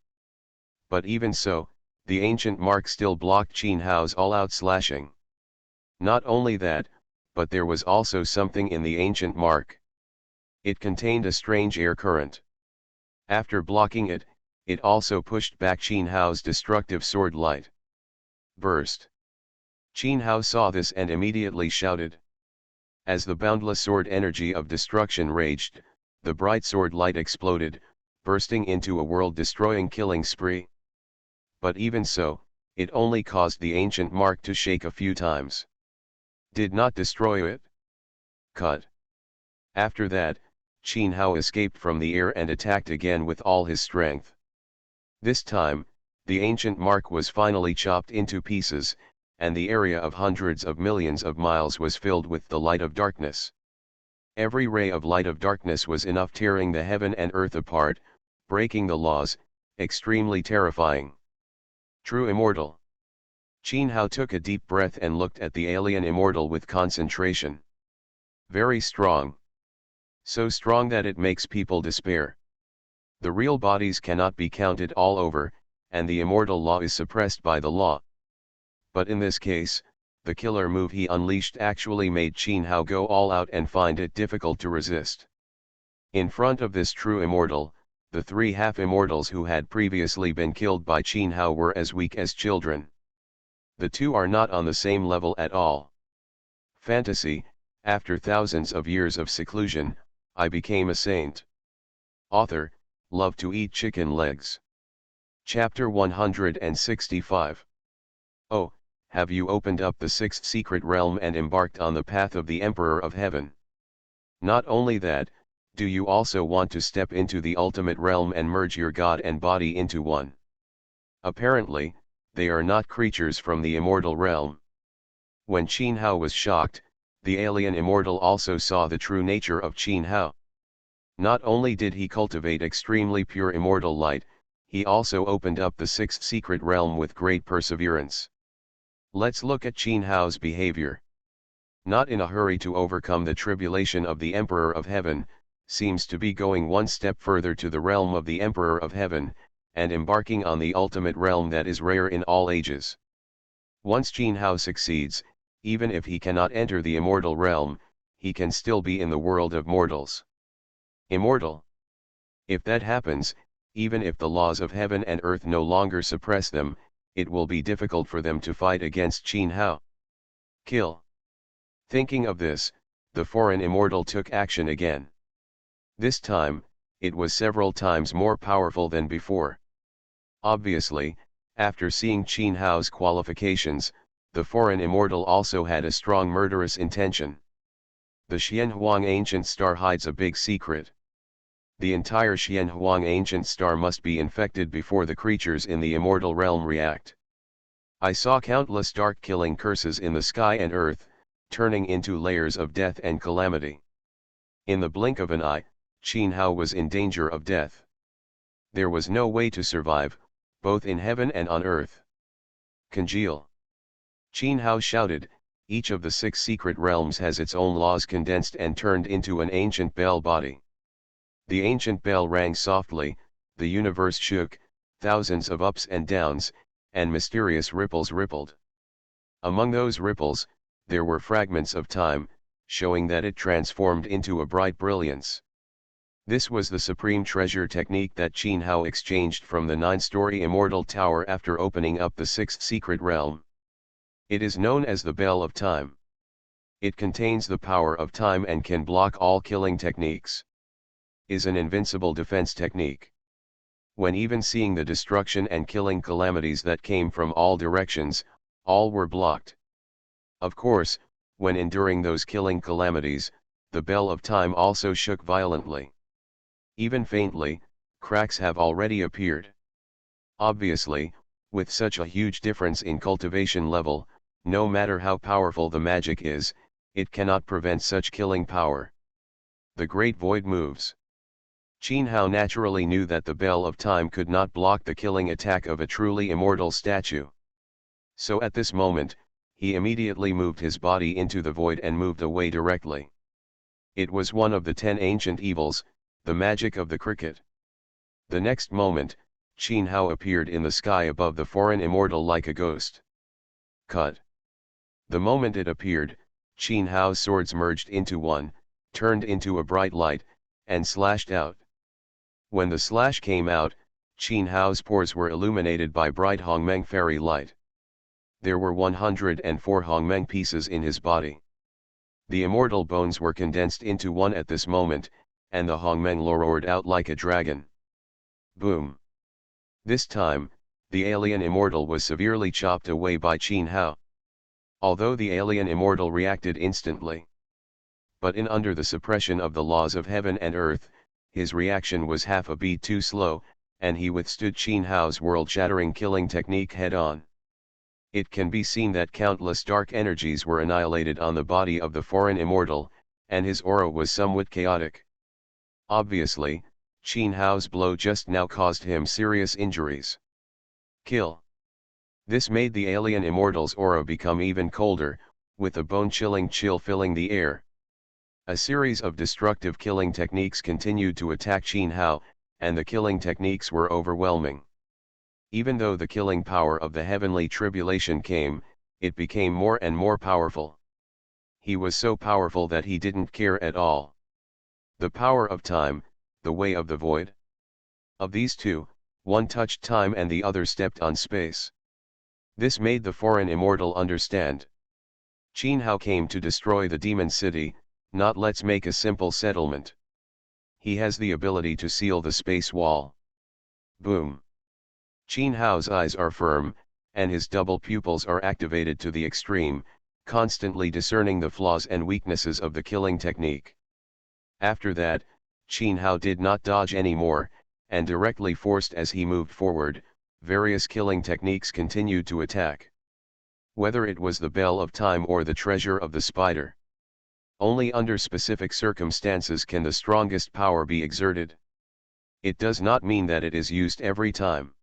But even so, the ancient mark still blocked Qin Hao's all-out slashing. Not only that, but there was also something in the ancient mark. It contained a strange air current. After blocking it, it also pushed back Qin Hao's destructive sword light. Burst. Qin Hao saw this and immediately shouted. As the boundless sword energy of destruction raged, the bright sword light exploded, bursting into a world-destroying killing spree. But even so, it only caused the ancient mark to shake a few times. Did not destroy it. Cut. After that, Qin Hao escaped from the air and attacked again with all his strength. This time, the ancient mark was finally chopped into pieces, and the area of hundreds of millions of miles was filled with the light of darkness. Every ray of light of darkness was enough tearing the heaven and earth apart, breaking the laws, extremely terrifying. True immortal. Qin Hao took a deep breath and looked at the alien immortal with concentration. Very strong. So strong that it makes people despair. The real bodies cannot be counted all over, and the immortal law is suppressed by the law. But in this case, the killer move he unleashed actually made Qin Hao go all out and find it difficult to resist. In front of this true immortal, the three half-immortals who had previously been killed by Qin Hao were as weak as children. The two are not on the same level at all. Fantasy. After thousands of years of seclusion, I became a saint. Author, love to eat chicken legs. Chapter 165. Oh, have you opened up the sixth secret realm and embarked on the path of the Emperor of Heaven? Not only that, do you also want to step into the ultimate realm and merge your God and body into one? Apparently, they are not creatures from the immortal realm. When Qin Hao was shocked, the alien immortal also saw the true nature of Qin Hao. Not only did he cultivate extremely pure immortal light, he also opened up the sixth secret realm with great perseverance. Let's look at Qin Hao's behavior. Not in a hurry to overcome the tribulation of the Emperor of Heaven, seems to be going one step further to the realm of the Emperor of Heaven, and embarking on the ultimate realm that is rare in all ages. Once Qin Hao succeeds, even if he cannot enter the immortal realm, he can still be in the world of mortals. Immortal. If that happens, even if the laws of heaven and earth no longer suppress them, it will be difficult for them to fight against Qin Hao. Kill. Thinking of this, the foreign immortal took action again. This time, it was several times more powerful than before. Obviously, after seeing Qin Hao's qualifications, the foreign immortal also had a strong murderous intention. The Xianhuang ancient star hides a big secret. The entire Xianhuang ancient star must be infected before the creatures in the immortal realm react. I saw countless dark killing curses in the sky and earth, turning into layers of death and calamity. In the blink of an eye, Qin Hao was in danger of death. There was no way to survive, both in heaven and on earth. Congeal. Qin Hao shouted, each of the six secret realms has its own laws condensed and turned into an ancient bell body. The ancient bell rang softly, the universe shook, thousands of ups and downs, and mysterious ripples rippled. Among those ripples, there were fragments of time, showing that it transformed into a bright brilliance. This was the supreme treasure technique that Qin Hao exchanged from the 9-story immortal tower after opening up the sixth secret realm. It is known as the Bell of Time. It contains the power of time and can block all killing techniques. Is an invincible defense technique. When even seeing the destruction and killing calamities that came from all directions, all were blocked. Of course, when enduring those killing calamities, the Bell of Time also shook violently. Even faintly, cracks have already appeared. Obviously, with such a huge difference in cultivation level, no matter how powerful the magic is, it cannot prevent such killing power. The Great Void moves. Qin Hao naturally knew that the Bell of Time could not block the killing attack of a truly immortal statue. So at this moment, he immediately moved his body into the void and moved away directly. It was one of the 10 ancient evils, the magic of the cricket. The next moment, Qin Hao appeared in the sky above the foreign immortal like a ghost. Cut. The moment it appeared, Qin Hao's swords merged into one, turned into a bright light, and slashed out. When the slash came out, Qin Hao's pores were illuminated by bright Hongmeng fairy light. There were 104 Hongmeng pieces in his body. The immortal bones were condensed into one at this moment, and the Hongmeng roared out like a dragon. Boom! This time, the alien immortal was severely chopped away by Qin Hao. Although the alien immortal reacted instantly, but in under the suppression of the laws of heaven and earth, his reaction was half a beat too slow, and he withstood Qin Hao's world-shattering killing technique head-on. It can be seen that countless dark energies were annihilated on the body of the foreign immortal, and his aura was somewhat chaotic. Obviously, Qin Hao's blow just now caused him serious injuries. Kill. This made the alien immortal's aura become even colder, with a bone-chilling chill filling the air. A series of destructive killing techniques continued to attack Qin Hao, and the killing techniques were overwhelming. Even though the killing power of the heavenly tribulation came, it became more and more powerful. He was so powerful that he didn't care at all. The power of time, the way of the void. Of these two, one touched time and the other stepped on space. This made the foreign immortal understand. Qin Hao came to destroy the demon city, not let's make a simple settlement. He has the ability to seal the space wall. Boom! Qin Hao's eyes are firm, and his double pupils are activated to the extreme, constantly discerning the flaws and weaknesses of the killing technique. After that, Qin Hao did not dodge anymore, and directly forced as he moved forward, various killing techniques continued to attack. Whether it was the bell of time or the treasure of the spider. Only under specific circumstances can the strongest power be exerted. It does not mean that it is used every time.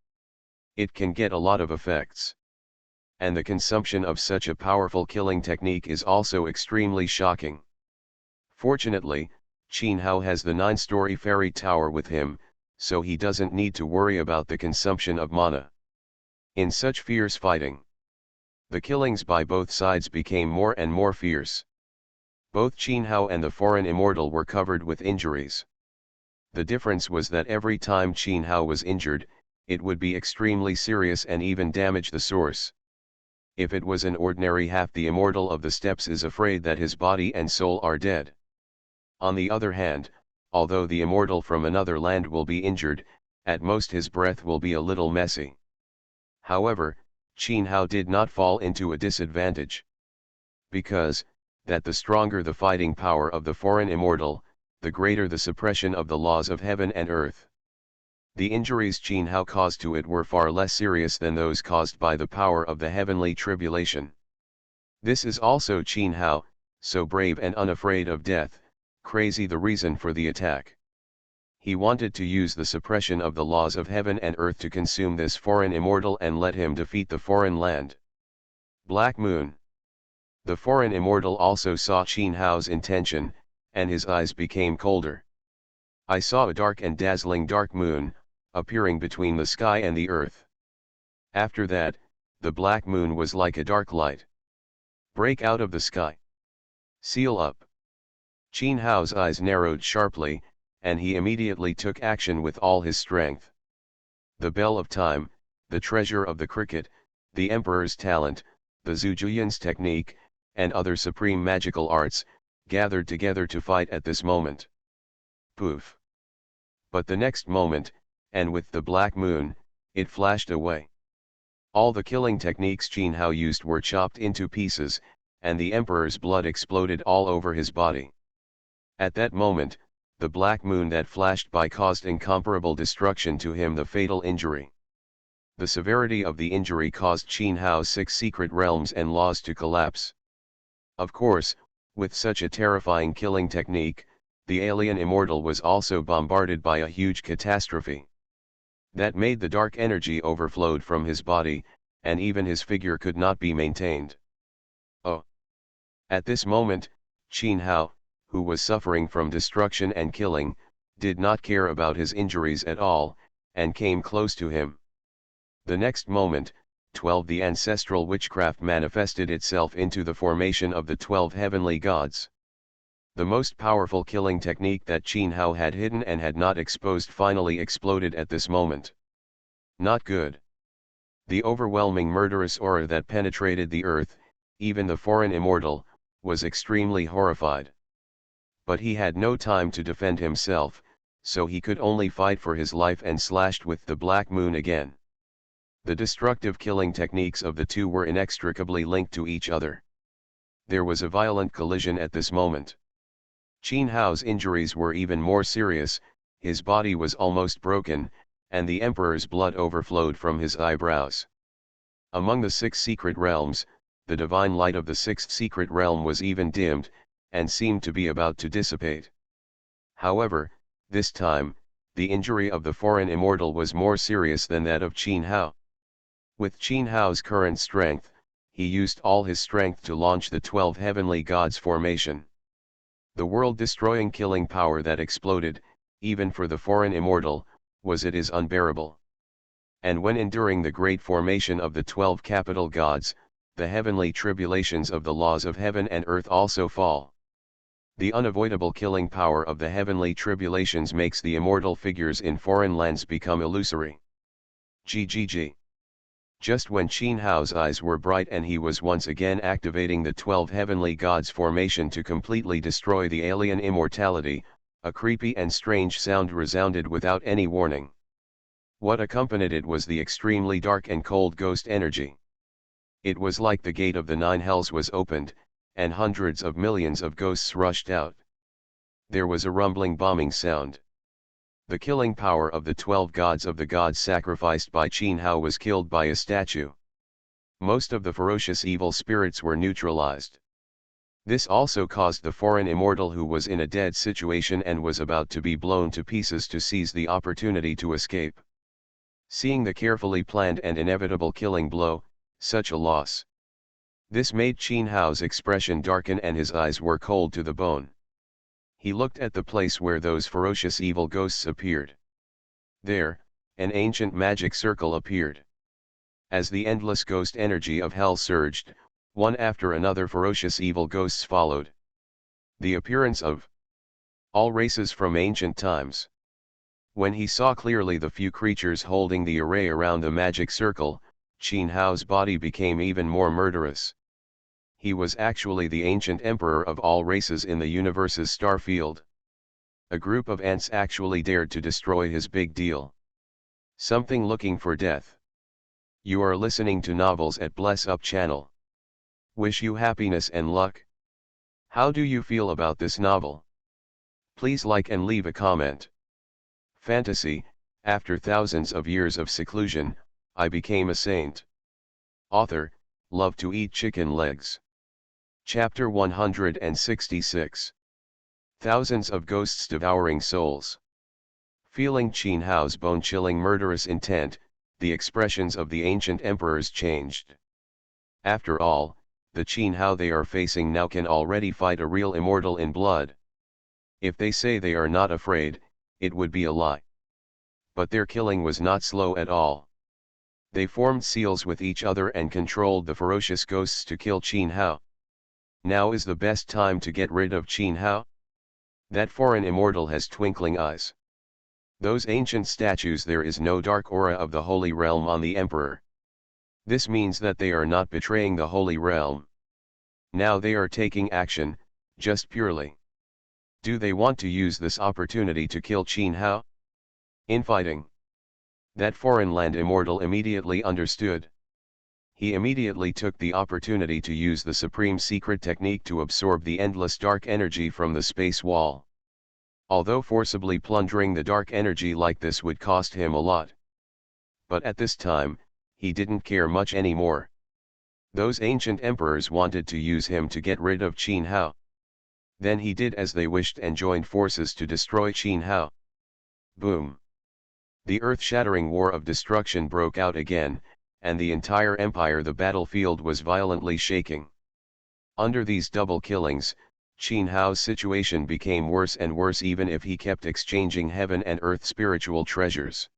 It can get a lot of effects. And the consumption of such a powerful killing technique is also extremely shocking. Fortunately, Qin Hao has the 9-story fairy tower with him, so he doesn't need to worry about the consumption of mana. In such fierce fighting, the killings by both sides became more and more fierce. Both Qin Hao and the foreign immortal were covered with injuries. The difference was that every time Qin Hao was injured, it would be extremely serious and even damage the source. If it was an ordinary half, the immortal of the steppes is afraid that his body and soul are dead. On the other hand, although the immortal from another land will be injured, at most his breath will be a little messy. However, Qin Hao did not fall into a disadvantage. Because, that the stronger the fighting power of the foreign immortal, the greater the suppression of the laws of heaven and earth. The injuries Qin Hao caused to it were far less serious than those caused by the power of the heavenly tribulation. This is also Qin Hao, so brave and unafraid of death, crazy the reason for the attack. He wanted to use the suppression of the laws of heaven and earth to consume this foreign immortal and let him defeat the foreign land. Black Moon. The foreign immortal also saw Qin Hao's intention, and his eyes became colder. I saw a dark and dazzling dark moon, appearing between the sky and the earth. After that, the black moon was like a dark light. Break out of the sky. Seal up. Qin Hao's eyes narrowed sharply, and he immediately took action with all his strength. The bell of time, the treasure of the cricket, the emperor's talent, the Zhujian's technique, and other supreme magical arts, gathered together to fight at this moment. Poof! But the next moment, and with the black moon, it flashed away. All the killing techniques Qin Hao used were chopped into pieces, and the emperor's blood exploded all over his body. At that moment, the black moon that flashed by caused incomparable destruction to him, the fatal injury. The severity of the injury caused Qin Hao's 6 secret realms and laws to collapse. Of course, with such a terrifying killing technique, the alien immortal was also bombarded by a huge catastrophe. That made the dark energy overflowed from his body, and even his figure could not be maintained. Oh! At this moment, Qin Hao, who was suffering from destruction and killing, did not care about his injuries at all, and came close to him. The next moment, the ancestral witchcraft manifested itself into the formation of the 12 heavenly gods. The most powerful killing technique that Qin Hao had hidden and had not exposed finally exploded at this moment. Not good. The overwhelming murderous aura that penetrated the earth, even the foreign immortal, was extremely horrified. But he had no time to defend himself, so he could only fight for his life and slashed with the black moon again. The destructive killing techniques of the two were inextricably linked to each other. There was a violent collision at this moment. Qin Hao's injuries were even more serious, his body was almost broken, and the emperor's blood overflowed from his eyebrows. Among the 6 secret realms, the divine light of the 6th secret realm was even dimmed, and seemed to be about to dissipate. However, this time, the injury of the foreign immortal was more serious than that of Qin Hao. With Qin Hao's current strength, he used all his strength to launch the 12 heavenly gods formation. The world-destroying killing power that exploded, even for the foreign immortal, it is unbearable. And when enduring the great formation of the 12 capital gods, the heavenly tribulations of the laws of heaven and earth also fall. The unavoidable killing power of the heavenly tribulations makes the immortal figures in foreign lands become illusory. GGG. Just when Qin Hao's eyes were bright and he was once again activating the 12 heavenly gods formation to completely destroy the alien immortality, a creepy and strange sound resounded without any warning. What accompanied it was the extremely dark and cold ghost energy. It was like the gate of the 9 hells was opened, and hundreds of millions of ghosts rushed out. There was a rumbling bombing sound. The killing power of the 12 gods of the gods sacrificed by Qin Hao was killed by a statue. Most of the ferocious evil spirits were neutralized. This also caused the foreign immortal who was in a dead situation and was about to be blown to pieces to seize the opportunity to escape. Seeing the carefully planned and inevitable killing blow, such a loss. This made Qin Hao's expression darken and his eyes were cold to the bone. He looked at the place where those ferocious evil ghosts appeared. There, an ancient magic circle appeared. As the endless ghost energy of hell surged, one after another ferocious evil ghosts followed. The appearance of all races from ancient times. When he saw clearly the few creatures holding the array around the magic circle, Qin Hao's body became even more murderous. He was actually the ancient emperor of all races in the universe's star field. A group of ants actually dared to destroy his big deal. Something looking for death. You are listening to Novels at Bless Up channel. Wish you happiness and luck. How do you feel about this novel? Please like and leave a comment. Fantasy, after thousands of years of seclusion, I became a saint. Author, love to eat chicken legs. Chapter 166. Thousands of ghosts devouring souls. Feeling Qin Hao's bone-chilling murderous intent, the expressions of the ancient emperors changed. After all, the Qin Hao they are facing now can already fight a real immortal in blood. If they say they are not afraid, it would be a lie. But their killing was not slow at all. They formed seals with each other and controlled the ferocious ghosts to kill Qin Hao. Now is the best time to get rid of Qin Hao? That foreign immortal has twinkling eyes. Those ancient statues, there is no dark aura of the holy realm on the emperor. This means that they are not betraying the holy realm. Now they are taking action, just purely. Do they want to use this opportunity to kill Qin Hao? Infighting. That foreign land immortal immediately understood. He immediately took the opportunity to use the supreme secret technique to absorb the endless dark energy from the space wall. Although forcibly plundering the dark energy like this would cost him a lot. But at this time, he didn't care much anymore. Those ancient emperors wanted to use him to get rid of Qin Hao. Then he did as they wished and joined forces to destroy Qin Hao. Boom! The earth-shattering war of destruction broke out again, and the entire empire, the battlefield, was violently shaking. Under these double killings, Qin Hao's situation became worse and worse even if he kept exchanging heaven and earth spiritual treasures.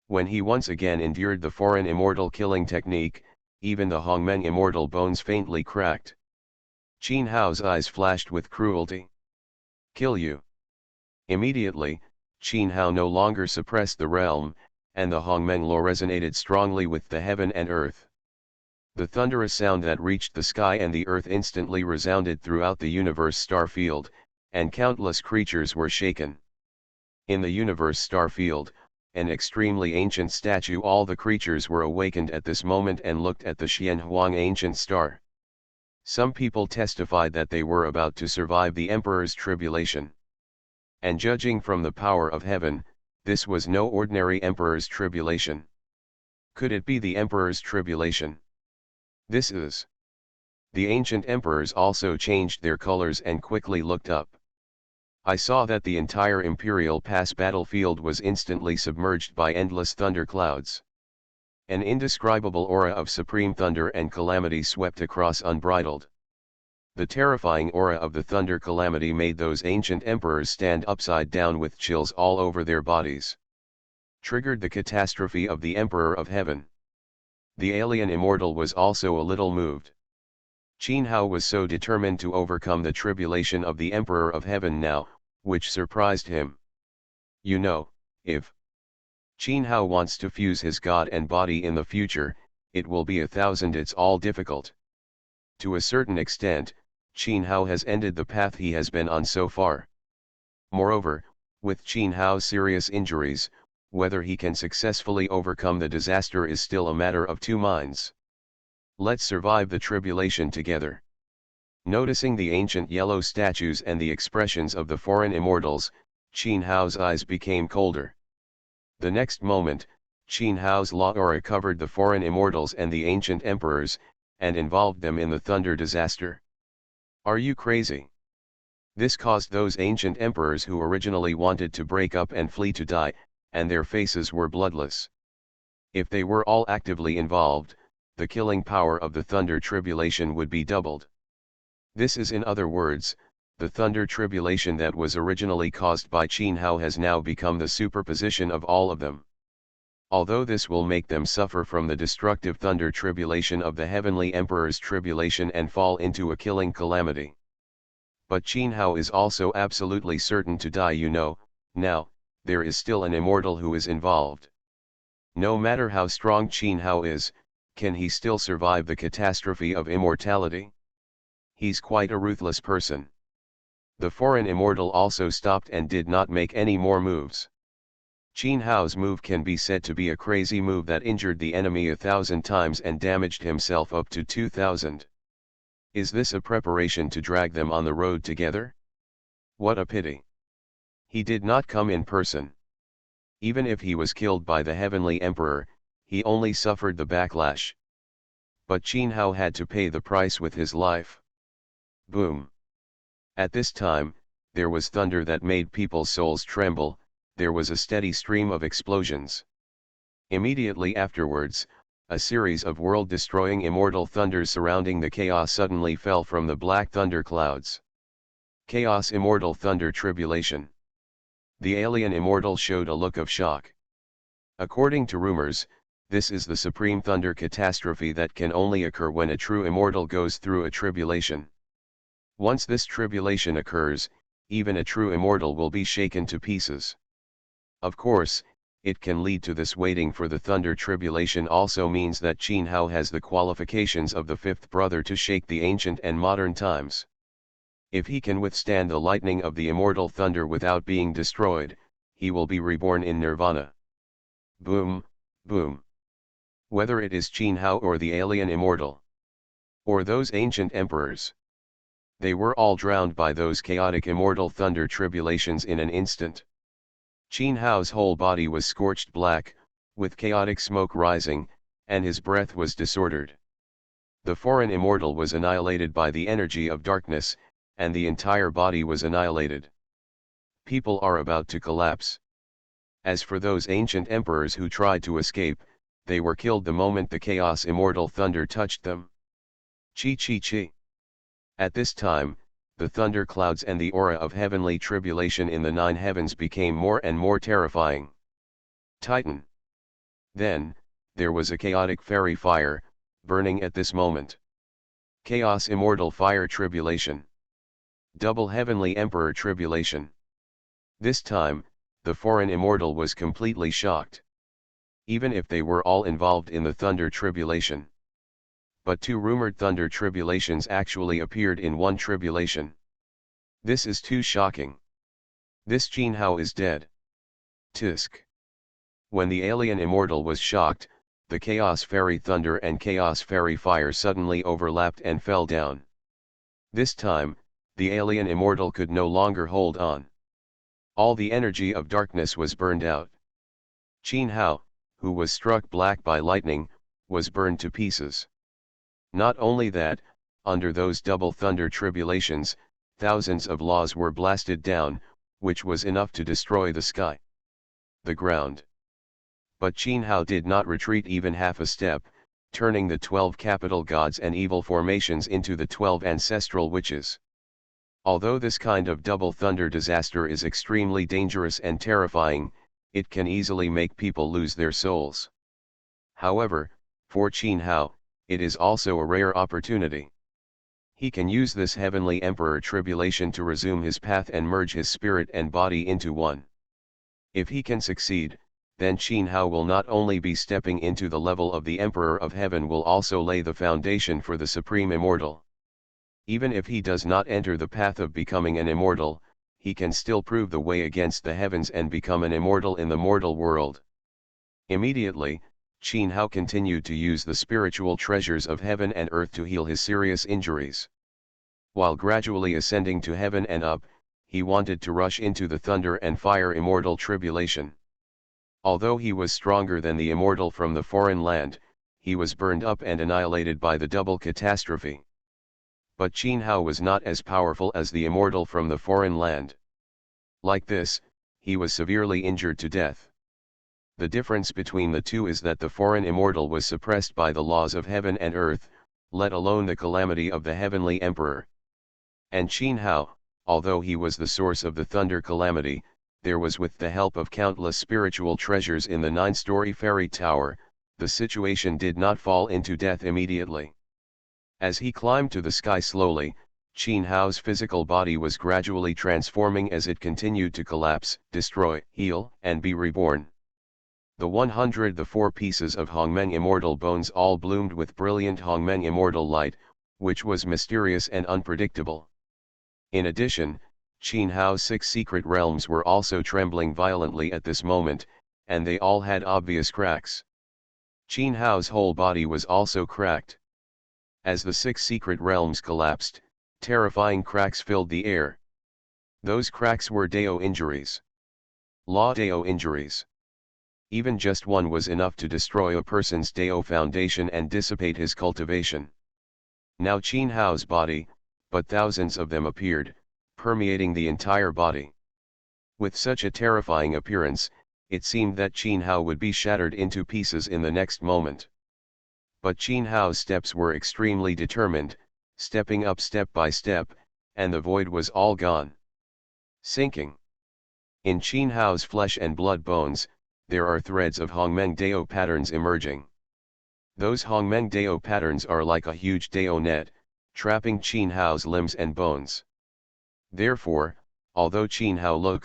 When he once again endured the foreign immortal killing technique, even the Hongmeng immortal bones faintly cracked. Qin Hao's eyes flashed with cruelty. Kill you. Immediately, Qin Hao no longer suppressed the realm, and the Hongmeng law resonated strongly with the heaven and earth. The thunderous sound that reached the sky and the earth instantly resounded throughout the universe star field, and countless creatures were shaken. In the universe star field, an extremely ancient statue, all the creatures were awakened at this moment and looked at the Xianhuang ancient star. Some people testified that they were about to survive the emperor's tribulation. And judging from the power of heaven, this was no ordinary emperor's tribulation. Could it be the emperor's tribulation? This is. The ancient emperors also changed their colors and quickly looked up. I saw that the entire imperial pass battlefield was instantly submerged by endless thunder clouds. An indescribable aura of supreme thunder and calamity swept across unbridled. The terrifying aura of the thunder calamity made those ancient emperors stand upside down with chills all over their bodies. Triggered the catastrophe of the Emperor of Heaven. The alien immortal was also a little moved. Qin Hao was so determined to overcome the tribulation of the Emperor of Heaven now, which surprised him. You know, if Qin Hao wants to fuse his god and body in the future, it will be 1,000. It's all difficult. To a certain extent, Qin Hao has ended the path he has been on so far. Moreover, with Qin Hao's serious injuries, whether he can successfully overcome the disaster is still a matter of two minds. Let's survive the tribulation together. Noticing the ancient yellow statues and the expressions of the foreign immortals, Qin Hao's eyes became colder. The next moment, Qin Hao's law aura covered the foreign immortals and the ancient emperors, and involved them in the thunder disaster. Are you crazy? This caused those ancient emperors who originally wanted to break up and flee to die, and their faces were bloodless. If they were all actively involved, the killing power of the thunder tribulation would be doubled. This is, in other words, the thunder tribulation that was originally caused by Qin Hao has now become the superposition of all of them. Although this will make them suffer from the destructive thunder tribulation of the heavenly emperor's tribulation and fall into a killing calamity. But Qin Hao is also absolutely certain to die. Now, there is still an immortal who is involved. No matter how strong Qin Hao is, can he still survive the catastrophe of immortality? He's quite a ruthless person. The foreign immortal also stopped and did not make any more moves. Qin Hao's move can be said to be a crazy move that injured the enemy 1,000 times and damaged himself up to 2,000. Is this a preparation to drag them on the road together? What a pity. He did not come in person. Even if he was killed by the heavenly emperor, he only suffered the backlash. But Qin Hao had to pay the price with his life. Boom. At this time, there was thunder that made people's souls tremble. There was a steady stream of explosions. Immediately afterwards, a series of world-destroying immortal thunders surrounding the chaos suddenly fell from the black thunder clouds. Chaos immortal thunder tribulation. The alien immortal showed a look of shock. According to rumors, this is the supreme thunder catastrophe that can only occur when a true immortal goes through a tribulation. Once this tribulation occurs, even a true immortal will be shaken to pieces. Of course, it can lead to this. Waiting for the thunder tribulation also means that Qin Hao has the qualifications of the fifth brother to shake the ancient and modern times. If he can withstand the lightning of the immortal thunder without being destroyed, he will be reborn in nirvana. Boom, boom. Whether it is Qin Hao or the alien immortal, or those ancient emperors, they were all drowned by those chaotic immortal thunder tribulations in an instant. Qin Hao's whole body was scorched black, with chaotic smoke rising, and his breath was disordered. The foreign immortal was annihilated by the energy of darkness, and the entire body was annihilated. People are about to collapse. As for those ancient emperors who tried to escape, they were killed the moment the chaos immortal thunder touched them. Chi chi chi. At this time, the thunder clouds and the aura of heavenly tribulation in the 9 heavens became more and more terrifying. Titan. Then, there was a chaotic fairy fire, burning at this moment. Chaos immortal fire tribulation. Double Heavenly Emperor Tribulation. This time, the foreign immortal was completely shocked. Even if they were all involved in the Thunder Tribulation. But two rumored Thunder Tribulations actually appeared in one tribulation. This is too shocking. This Jin Hao is dead. Tisk. When the alien immortal was shocked, the Chaos Fairy Thunder and Chaos Fairy Fire suddenly overlapped and fell down. This time, the alien immortal could no longer hold on. All the energy of darkness was burned out. Jin Hao, who was struck black by lightning, was burned to pieces. Not only that, under those double thunder tribulations, thousands of laws were blasted down, which was enough to destroy the sky, the ground. But Jin Hao did not retreat even half a step, turning the 12 capital gods and evil formations into the 12 ancestral witches. Although this kind of double thunder disaster is extremely dangerous and terrifying, it can easily make people lose their souls. However, for Jin Hao, it is also a rare opportunity. He can use this heavenly emperor tribulation to resume his path and merge his spirit and body into one. If he can succeed, then Jin Hao will not only be stepping into the level of the Emperor of Heaven, will also lay the foundation for the Supreme Immortal. Even if he does not enter the path of becoming an immortal, he can still prove the way against the heavens and become an immortal in the mortal world. Immediately, Jin Hao continued to use the spiritual treasures of heaven and earth to heal his serious injuries. While gradually ascending to heaven and up, he wanted to rush into the thunder and fire immortal tribulation. Although he was stronger than the immortal from the foreign land, he was burned up and annihilated by the double catastrophe. But Jin Hao was not as powerful as the immortal from the foreign land. Like this, he was severely injured to death. The difference between the two is that the foreign immortal was suppressed by the laws of heaven and earth, let alone the calamity of the heavenly emperor. And Jin Hao, although he was the source of the thunder calamity, there was, with the help of countless spiritual treasures in the 9-story fairy tower, the situation did not fall into death immediately. As he climbed to the sky slowly, Jin Hao's physical body was gradually transforming as it continued to collapse, destroy, heal, and be reborn. The 4 pieces of Hongmeng immortal bones all bloomed with brilliant Hongmeng immortal light, which was mysterious and unpredictable. In addition, Jin Hao's 6 secret realms were also trembling violently at this moment, and they all had obvious cracks. Jin Hao's whole body was also cracked. As the 6 secret realms collapsed, terrifying cracks filled the air. Those cracks were Dao injuries. Law Dao injuries. Even just one was enough to destroy a person's Dao foundation and dissipate his cultivation. Now Jin Hao's body, but thousands of them appeared, permeating the entire body. With such a terrifying appearance, it seemed that Jin Hao would be shattered into pieces in the next moment. But Jin Hao's steps were extremely determined, stepping up step by step, and the void was all gone. Sinking. In Jin Hao's flesh and blood bones, there are threads of Hongmeng Dao patterns emerging. Those Hongmeng Dao patterns are like a huge Dao net, trapping Jin Hao's limbs and bones. Therefore, although Jin Hao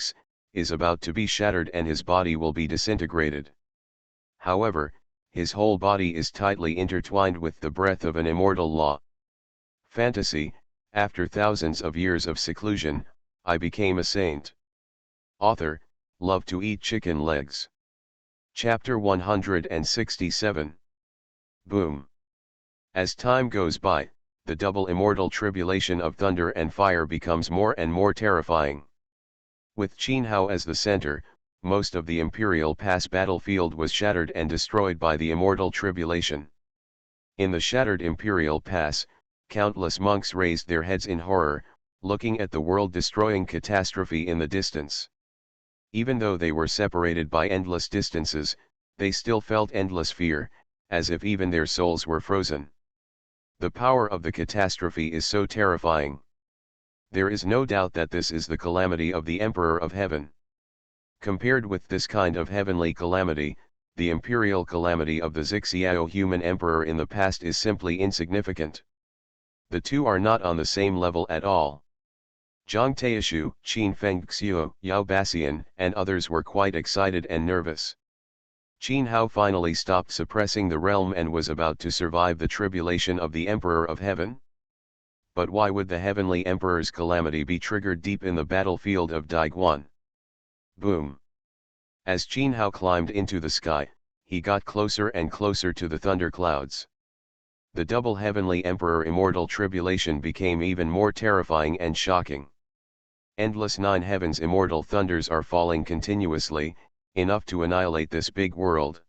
is about to be shattered and his body will be disintegrated. However, his whole body is tightly intertwined with the breath of an immortal law. Fantasy, after thousands of years of seclusion, I became a saint. Author, love to eat chicken legs. Chapter 167. Boom. As time goes by, the double immortal tribulation of thunder and fire becomes more and more terrifying. With Jin Hao as the center, most of the Imperial Pass battlefield was shattered and destroyed by the immortal tribulation. In the shattered Imperial Pass, countless monks raised their heads in horror, looking at the world-destroying catastrophe in the distance. Even though they were separated by endless distances, they still felt endless fear, as if even their souls were frozen. The power of the catastrophe is so terrifying. There is no doubt that this is the calamity of the Emperor of Heaven. Compared with this kind of heavenly calamity, the imperial calamity of the Zixiao human emperor in the past is simply insignificant. The two are not on the same level at all. Zhang Taishu, Qin Fengxiu, Yao Basian, and others were quite excited and nervous. Qin Hao finally stopped suppressing the realm and was about to survive the tribulation of the Emperor of Heaven. But why would the Heavenly Emperor's calamity be triggered deep in the battlefield of Daiguan? Boom! As Qin Hao climbed into the sky, he got closer and closer to the thunder clouds. The double Heavenly Emperor immortal tribulation became even more terrifying and shocking. Endless nine heavens immortal thunders are falling continuously, enough to annihilate this big world.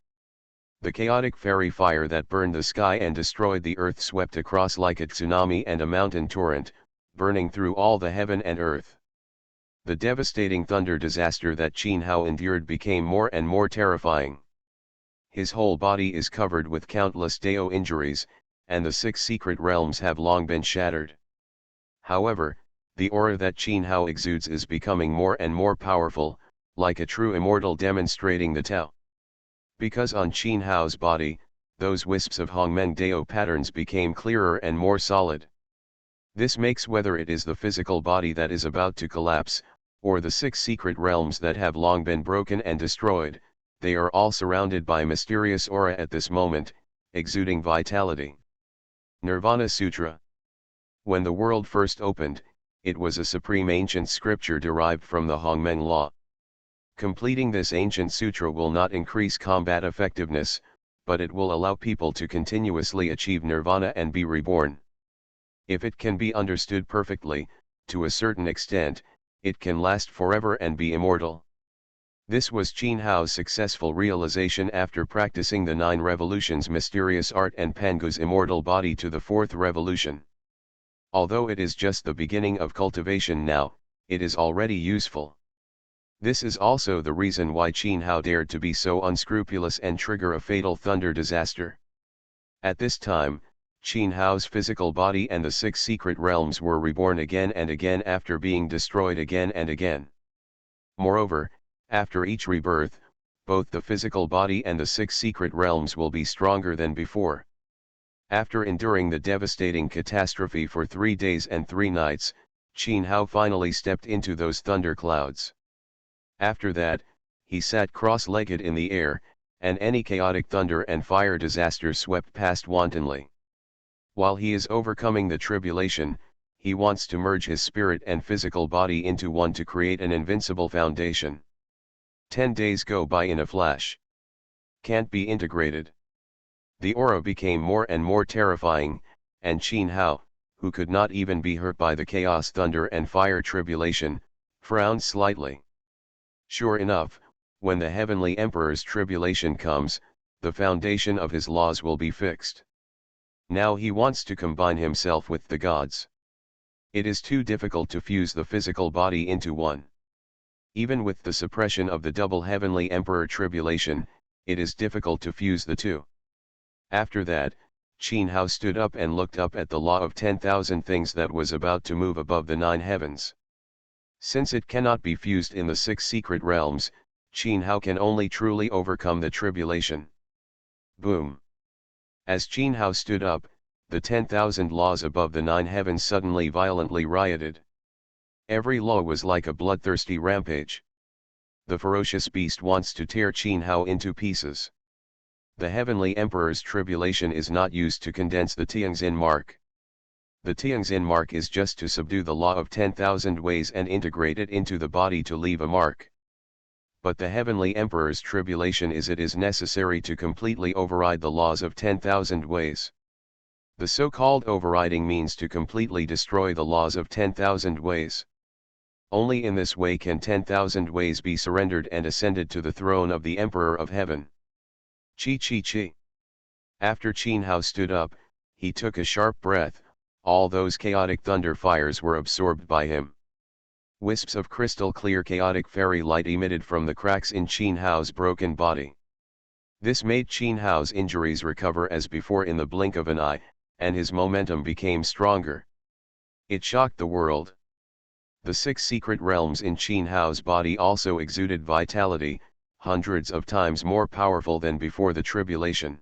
The chaotic fairy fire that burned the sky and destroyed the earth swept across like a tsunami and a mountain torrent, burning through all the heaven and earth. The devastating thunder disaster that Qin Hao endured became more and more terrifying. His whole body is covered with countless Dao injuries, and the six secret realms have long been shattered. However, the aura that Qin Hao exudes is becoming more and more powerful, like a true immortal demonstrating the Tao. Because on Qin Hao's body, those wisps of Hongmeng Dao patterns became clearer and more solid. This makes whether it is the physical body that is about to collapse, or the six secret realms that have long been broken and destroyed, they are all surrounded by mysterious aura at this moment, exuding vitality. Nirvana Sutra. When the world first opened, it was a supreme ancient scripture derived from the Hongmeng law. Completing this ancient sutra will not increase combat effectiveness, but it will allow people to continuously achieve nirvana and be reborn. If it can be understood perfectly, to a certain extent, it can last forever and be immortal. This was Qin Hao's successful realization after practicing the 9 revolutions mysterious art and Pangu's immortal body to the 4th revolution. Although it is just the beginning of cultivation now, it is already useful. This is also the reason why Qin Hao dared to be so unscrupulous and trigger a fatal thunder disaster. At this time, Qin Hao's physical body and the 6 secret realms were reborn again and again after being destroyed again and again. Moreover, after each rebirth, both the physical body and the 6 secret realms will be stronger than before. After enduring the devastating catastrophe for 3 days and 3 nights, Qin Hao finally stepped into those thunder clouds. After that, he sat cross-legged in the air, and any chaotic thunder and fire disaster swept past wantonly. While he is overcoming the tribulation, he wants to merge his spirit and physical body into one to create an invincible foundation. 10 days go by in a flash. Can't be integrated. The aura became more and more terrifying, and Qin Hao, who could not even be hurt by the chaos thunder and fire tribulation, frowned slightly. Sure enough, when the Heavenly Emperor's tribulation comes, the foundation of his laws will be fixed. Now he wants to combine himself with the gods. It is too difficult to fuse the physical body into one. Even with the suppression of the double Heavenly Emperor tribulation, it is difficult to fuse the two. After that, Qin Hao stood up and looked up at the law of 10,000 things that was about to move above the 9 heavens. Since it cannot be fused in the 6 secret realms, Qin Hao can only truly overcome the tribulation. Boom! As Qin Hao stood up, the 10,000 laws above the 9 heavens suddenly violently rioted. Every law was like a bloodthirsty rampage. The ferocious beast wants to tear Qin Hao into pieces. The Heavenly Emperor's tribulation is not used to condense the Tianxin mark. The Tianxin mark is just to subdue the law of 10,000 ways and integrate it into the body to leave a mark. But the Heavenly Emperor's tribulation is necessary to completely override the laws of 10,000 ways. The so-called overriding means to completely destroy the laws of 10,000 ways. Only in this way can 10,000 ways be surrendered and ascended to the throne of the Emperor of Heaven. Chi chi chi. After Qin Hao stood up, he took a sharp breath. All those chaotic thunder fires were absorbed by him. Wisps of crystal clear chaotic fairy light emitted from the cracks in Qin Hao's broken body. This made Qin Hao's injuries recover as before in the blink of an eye, and his momentum became stronger. It shocked the world. The 6 secret realms in Qin Hao's body also exuded vitality, hundreds of times more powerful than before the tribulation.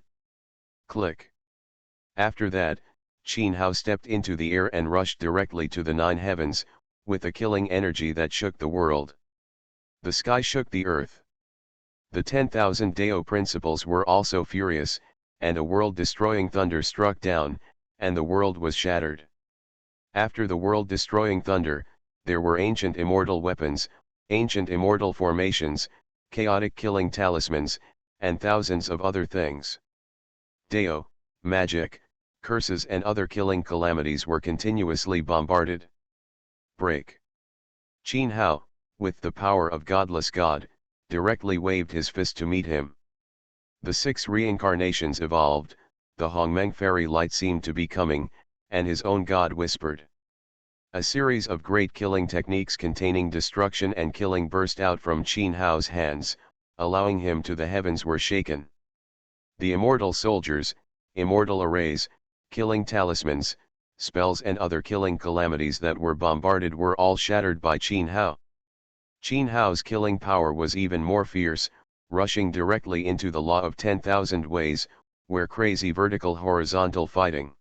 Click. After that, Qin Hao stepped into the air and rushed directly to the 9 heavens, with a killing energy that shook the world. The sky shook the earth. The 10,000 Deo principles were also furious, and a world-destroying thunder struck down, and the world was shattered. After the world-destroying thunder, there were ancient immortal weapons, ancient immortal formations, chaotic killing talismans, and thousands of other things. Deo, magic, curses and other killing calamities were continuously bombarded. Break. Qin Hao, with the power of godless God, directly waved his fist to meet him. The 6 reincarnations evolved, the Hongmeng fairy light seemed to be coming, and his own god whispered. A series of great killing techniques containing destruction and killing burst out from Qin Hao's hands, allowing him to the heavens were shaken. The immortal soldiers, immortal arrays, killing talismans, spells and other killing calamities that were bombarded were all shattered by Qin Hao. Qin Hao's killing power was even more fierce, rushing directly into the law of 10,000 ways, where crazy vertical horizontal fighting.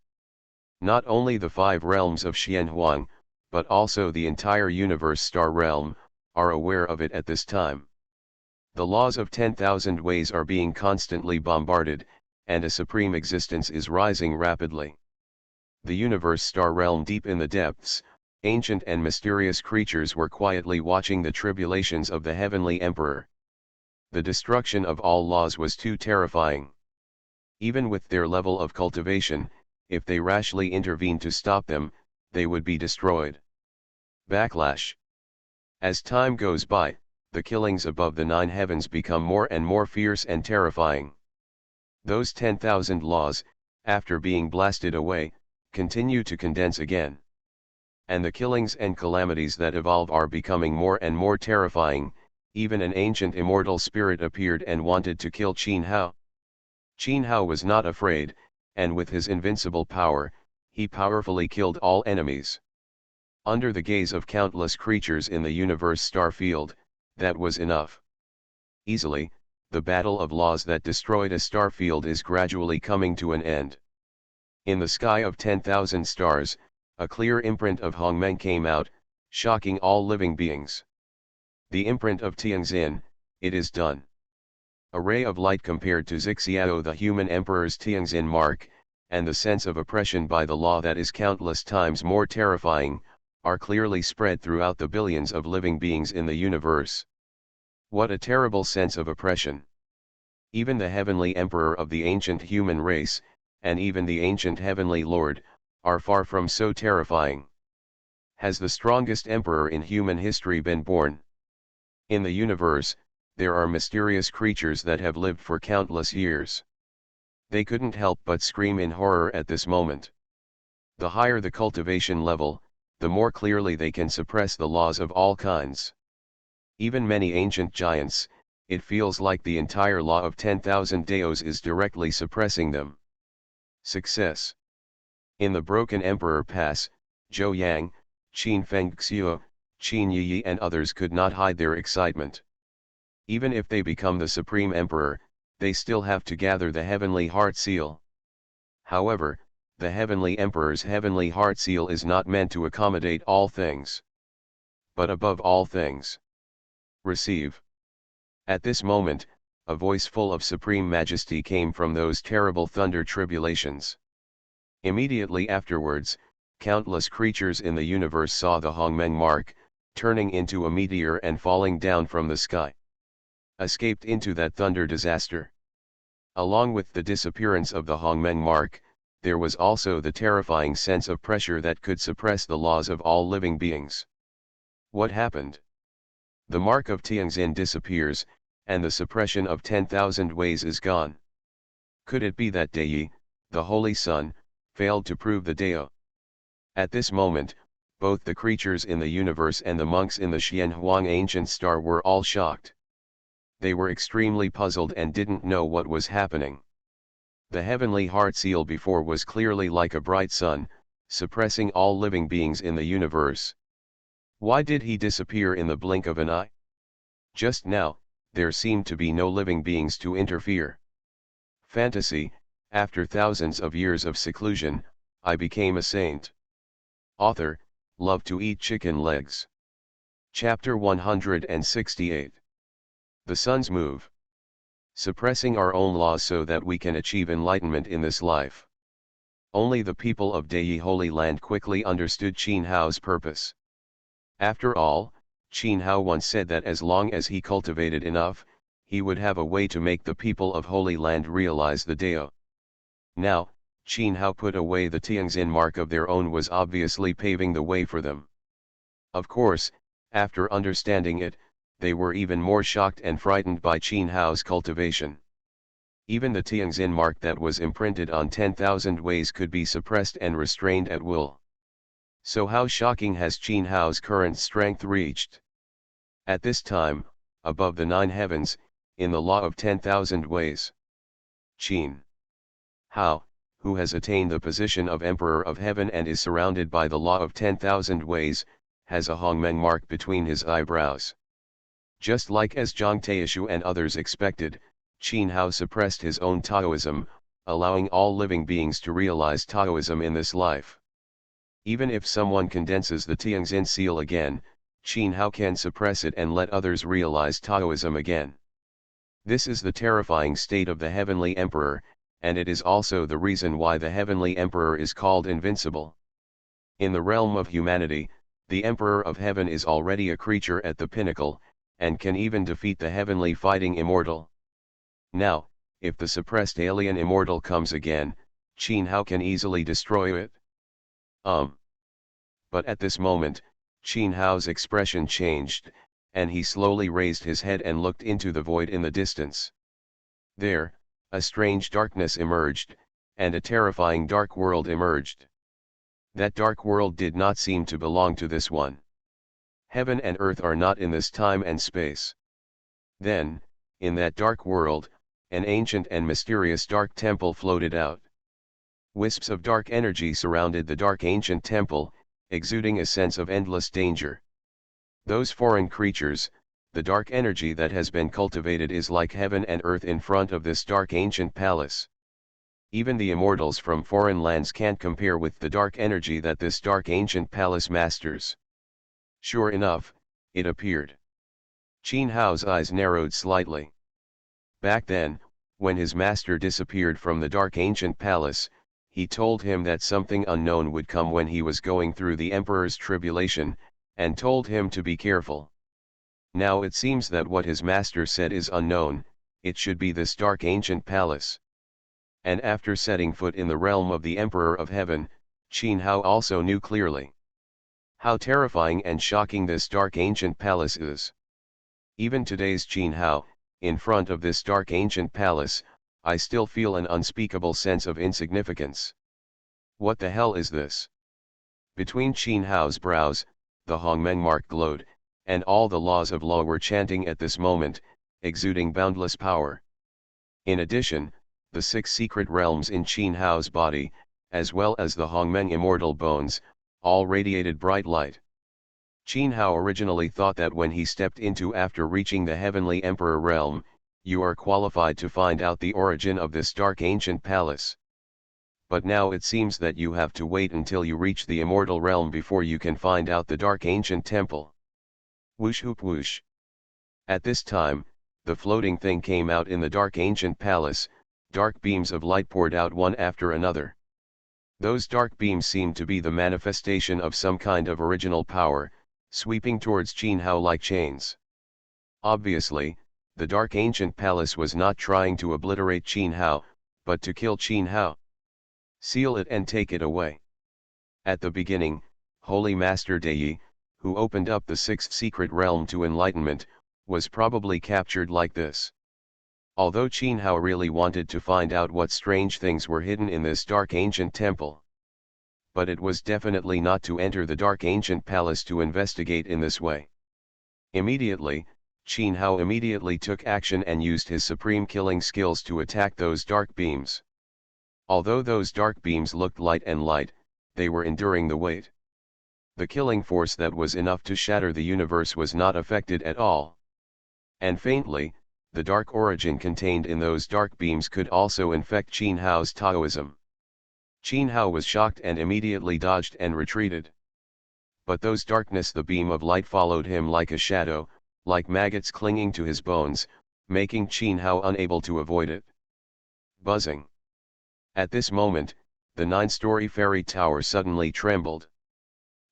Not only the 5 realms of Xianhuang, but also the entire universe star realm, are aware of it at this time. The laws of 10,000 ways are being constantly bombarded, and a supreme existence is rising rapidly. The universe star realm deep in the depths, ancient and mysterious creatures were quietly watching the tribulations of the heavenly emperor. The destruction of all laws was too terrifying. Even with their level of cultivation, if they rashly intervened to stop them, they would be destroyed. Backlash. As time goes by, the killings above the 9 heavens become more and more fierce and terrifying. Those 10,000 laws, after being blasted away, continue to condense again. And the killings and calamities that evolve are becoming more and more terrifying. Even an ancient immortal spirit appeared and wanted to kill Qin Hao. Qin Hao was not afraid, and with his invincible power, he powerfully killed all enemies. Under the gaze of countless creatures in the universe star field, that was enough. Easily, the battle of laws that destroyed a star field is gradually coming to an end. In the sky of 10,000 stars, a clear imprint of Hongmeng came out, shocking all living beings. The imprint of Tianxin, it is done. A ray of light compared to Zixiao the human emperor's Tianxin mark, and the sense of oppression by the law that is countless times more terrifying, are clearly spread throughout the billions of living beings in the universe. What a terrible sense of oppression! Even the heavenly emperor of the ancient human race, and even the ancient heavenly lord, are far from so terrifying. Has the strongest emperor in human history been born? In the universe, there are mysterious creatures that have lived for countless years. They couldn't help but scream in horror at this moment. The higher the cultivation level, the more clearly they can suppress the laws of all kinds. Even many ancient giants, it feels like the entire law of 10,000 Daos is directly suppressing them. Success. In the Broken Emperor Pass, Zhou Yang, Qin Fengxiu, Qin Yi and others could not hide their excitement. Even if they become the Supreme Emperor, they still have to gather the Heavenly Heart Seal. However, the Heavenly Emperor's Heavenly Heart Seal is not meant to accommodate all things. But above all things, receive. At this moment, a voice full of supreme majesty came from those terrible thunder tribulations. Immediately afterwards, countless creatures in the universe saw the Hongmeng mark, turning into a meteor and falling down from the sky. Escaped into that thunder disaster. Along with the disappearance of the Hongmeng mark, there was also the terrifying sense of pressure that could suppress the laws of all living beings. What happened? The mark of Tianxin disappears, and the suppression of 10,000 ways is gone. Could it be that Dei, the Holy Sun, failed to prove the Dao? At this moment, both the creatures in the universe and the monks in the Xianhuang ancient star were all shocked. They were extremely puzzled and didn't know what was happening. The heavenly heart seal before was clearly like a bright sun, suppressing all living beings in the universe. Why did he disappear in the blink of an eye? Just now, there seemed to be no living beings to interfere. Fantasy. After thousands of years of seclusion, I became a saint. Author, love to eat chicken legs. Chapter 168. The Sun's Move. Suppressing our own laws so that we can achieve enlightenment in this life. Only the people of Dei Holy Land quickly understood Qin Hao's purpose. After all, Qin Hao once said that as long as he cultivated enough, he would have a way to make the people of Holy Land realize the Dao. Now, Qin Hao put away the Tianxin mark of their own was obviously paving the way for them. Of course, after understanding it, they were even more shocked and frightened by Qin Hao's cultivation. Even the Tianxin mark that was imprinted on 10,000 ways could be suppressed and restrained at will. So how shocking has Qin Hao's current strength reached? At this time, above the 9 heavens, in the law of 10,000 ways, Qin Hao, who has attained the position of Emperor of Heaven and is surrounded by the law of 10,000 ways, has a Hongmeng mark between his eyebrows. Just like as Zhang Taishu and others expected, Qin Hao suppressed his own Taoism, allowing all living beings to realize Taoism in this life. Even if someone condenses the Tianxin seal again, Qin Hao can suppress it and let others realize Taoism again. This is the terrifying state of the Heavenly Emperor, and it is also the reason why the Heavenly Emperor is called invincible. In the realm of humanity, the Emperor of Heaven is already a creature at the pinnacle, and can even defeat the heavenly fighting immortal. Now, if the suppressed alien immortal comes again, Qin Hao can easily destroy it. But at this moment, Qin Hao's expression changed, and he slowly raised his head and looked into the void in the distance. There, a strange darkness emerged, and a terrifying dark world emerged. That dark world did not seem to belong to this one. Heaven and earth are not in this time and space. Then, in that dark world, an ancient and mysterious dark temple floated out. Wisps of dark energy surrounded the dark ancient temple, exuding a sense of endless danger. Those foreign creatures, the dark energy that has been cultivated is like heaven and earth in front of this dark ancient palace. Even the immortals from foreign lands can't compare with the dark energy that this dark ancient palace masters. Sure enough, it appeared. Qin Hao's eyes narrowed slightly. Back then, when his master disappeared from the dark ancient palace, he told him that something unknown would come when he was going through the emperor's tribulation, and told him to be careful. Now it seems that what his master said is unknown, it should be this dark ancient palace. And after setting foot in the realm of the Emperor of Heaven, Qin Hao also knew clearly how terrifying and shocking this dark ancient palace is. Even today's Qin Hao, in front of this dark ancient palace, I still feel an unspeakable sense of insignificance. What the hell is this? Between Qin Hao's brows, the Hongmeng mark glowed, and all the laws of law were chanting at this moment, exuding boundless power. In addition, the 6 secret realms in Qin Hao's body, as well as the Hongmeng immortal bones, all radiated bright light. Qin Hao originally thought that when he stepped into after reaching the heavenly emperor realm, you are qualified to find out the origin of this dark ancient palace. But now it seems that you have to wait until you reach the immortal realm before you can find out the dark ancient temple. Whoosh hoop whoosh. At this time, the floating thing came out in the dark ancient palace, dark beams of light poured out one after another. Those dark beams seemed to be the manifestation of some kind of original power, sweeping towards Qin Hao like chains. Obviously, the dark ancient palace was not trying to obliterate Qin Hao, but to kill Qin Hao. Seal it and take it away. At the beginning, Holy Master Dei, who opened up the 6th secret realm to enlightenment, was probably captured like this. Although Qin Hao really wanted to find out what strange things were hidden in this dark ancient temple. But it was definitely not to enter the dark ancient palace to investigate in this way. Immediately, Qin Hao immediately took action and used his supreme killing skills to attack those dark beams. Although those dark beams looked light and light, they were enduring the weight. The killing force that was enough to shatter the universe was not affected at all. And faintly, the dark origin contained in those dark beams could also infect Qin Hao's Taoism. Qin Hao was shocked and immediately dodged and retreated. but those darkness the beam of light followed him like a shadow, like maggots clinging to his bones, making Qin Hao unable to avoid it. Buzzing. At this moment, the 9-story fairy tower suddenly trembled.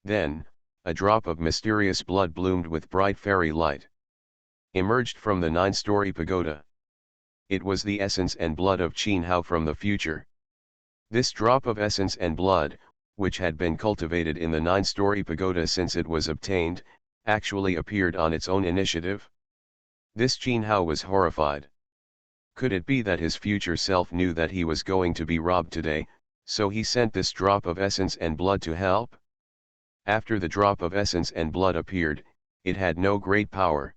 Then, a drop of mysterious blood bloomed with bright fairy light. Emerged from the 9-story pagoda. It was the essence and blood of Qin Hao from the future. This drop of essence and blood, which had been cultivated in the 9-story pagoda since it was obtained, actually appeared on its own initiative. This Qin Hao was horrified. Could it be that his future self knew that he was going to be robbed today, so he sent this drop of essence and blood to help? After the drop of essence and blood appeared, it had no great power.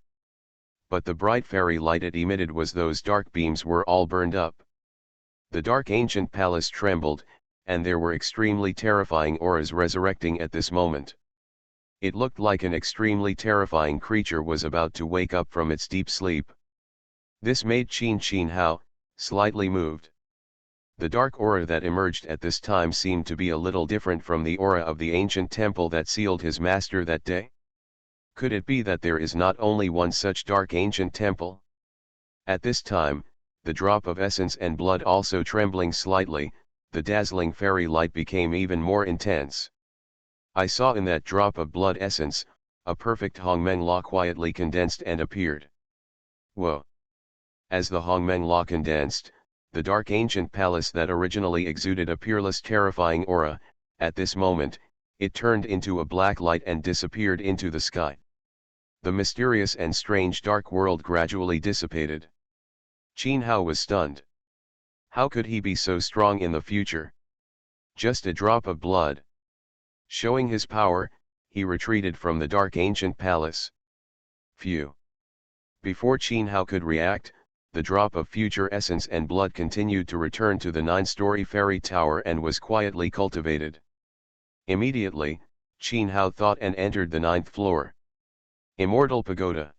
But the bright fairy light it emitted was those dark beams were all burned up. The dark ancient palace trembled, and there were extremely terrifying auras resurrecting at this moment. It looked like an extremely terrifying creature was about to wake up from its deep sleep. This made Qin Hao slightly moved. The dark aura that emerged at this time seemed to be a little different from the aura of the ancient temple that sealed his master that day. Could it be that there is not only one such dark ancient temple? At this time, the drop of essence and blood also trembling slightly, the dazzling fairy light became even more intense. I saw in that drop of blood essence, a perfect Hongmeng law quietly condensed and appeared. Whoa! As the Hongmeng law condensed, the dark ancient palace that originally exuded a peerless terrifying aura, at this moment, it turned into a black light and disappeared into the sky. The mysterious and strange dark world gradually dissipated. Qin Hao was stunned. How could he be so strong in the future? Just a drop of blood. Showing his power, he retreated from the dark ancient palace. Phew! Before Qin Hao could react, the drop of future essence and blood continued to return to the 9-story fairy tower and was quietly cultivated. Immediately, Qin Hao thought and entered the 9th floor. Immortal Pagoda.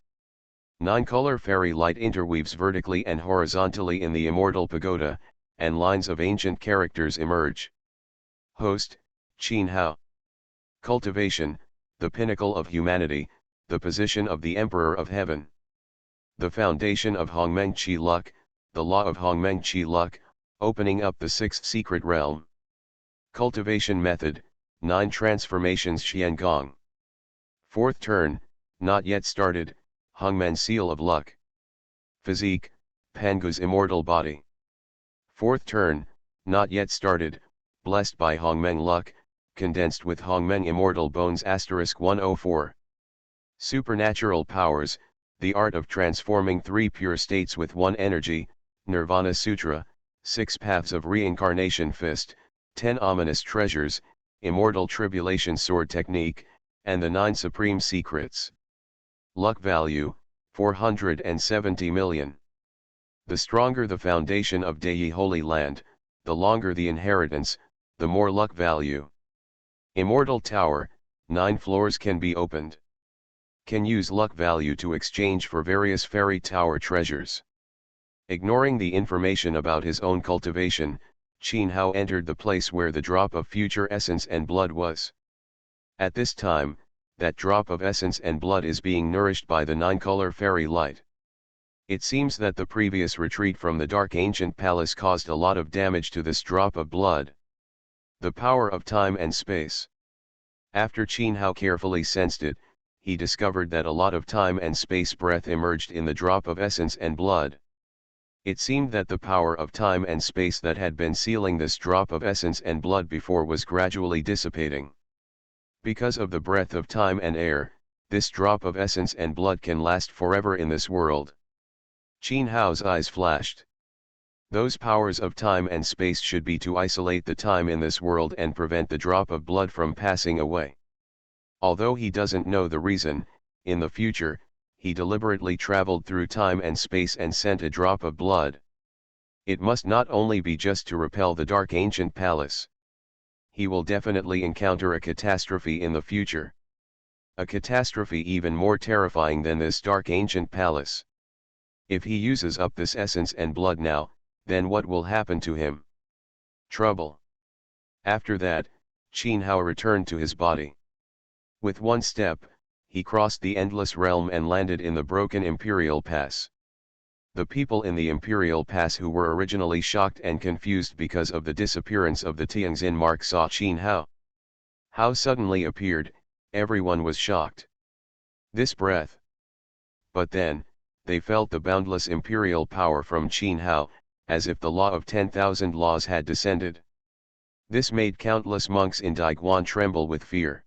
9-color fairy light interweaves vertically and horizontally in the Immortal Pagoda, and lines of ancient characters emerge. Host, Qin Hao. Cultivation, the pinnacle of humanity, the position of the Emperor of Heaven. The foundation of Hongmeng Qi Luck, the law of Hongmeng Qi Luck, opening up the 6th secret realm. Cultivation method, 9 transformations Xiangong. 4th turn, not yet started, Hongmen seal of luck. Physique, Pangu's immortal body. 4th turn, not yet started, blessed by Hongmeng luck, condensed with Hongmeng immortal bones *104. Supernatural powers, the art of transforming 3 pure states with 1 energy, Nirvana Sutra, 6 paths of reincarnation fist, 10 ominous treasures, immortal tribulation sword technique, and the 9 supreme secrets. Luck value, 470 million. The stronger the foundation of Dei Holy Land, the longer the inheritance, the more luck value. Immortal Tower, 9 floors can be opened. Can use luck value to exchange for various fairy tower treasures. Ignoring the information about his own cultivation, Qin Hao entered the place where the drop of future essence and blood was. At this time, that drop of essence and blood is being nourished by the 9-color fairy light. It seems that the previous retreat from the dark ancient palace caused a lot of damage to this drop of blood. The power of time and space. After Qin Hao carefully sensed it, he discovered that a lot of time and space breath emerged in the drop of essence and blood. It seemed that the power of time and space that had been sealing this drop of essence and blood before was gradually dissipating. Because of the breath of time and air, this drop of essence and blood can last forever in this world. Qin Hao's eyes flashed. Those powers of time and space should be to isolate the time in this world and prevent the drop of blood from passing away. Although he doesn't know the reason, in the future, he deliberately traveled through time and space and sent a drop of blood. It must not only be just to repel the dark ancient palace. He will definitely encounter a catastrophe in the future. A catastrophe even more terrifying than this dark ancient palace. If he uses up this essence and blood now, then what will happen to him? Trouble. After that, Qin Hao returned to his body. With one step, he crossed the endless realm and landed in the broken Imperial Pass. The people in the Imperial Pass who were originally shocked and confused because of the disappearance of the Tianjin mark saw Qin Hao. How suddenly appeared, everyone was shocked. This breath. But then, they felt the boundless imperial power from Qin Hao, as if the law of 10,000 laws had descended. This made countless monks in Daiguan tremble with fear.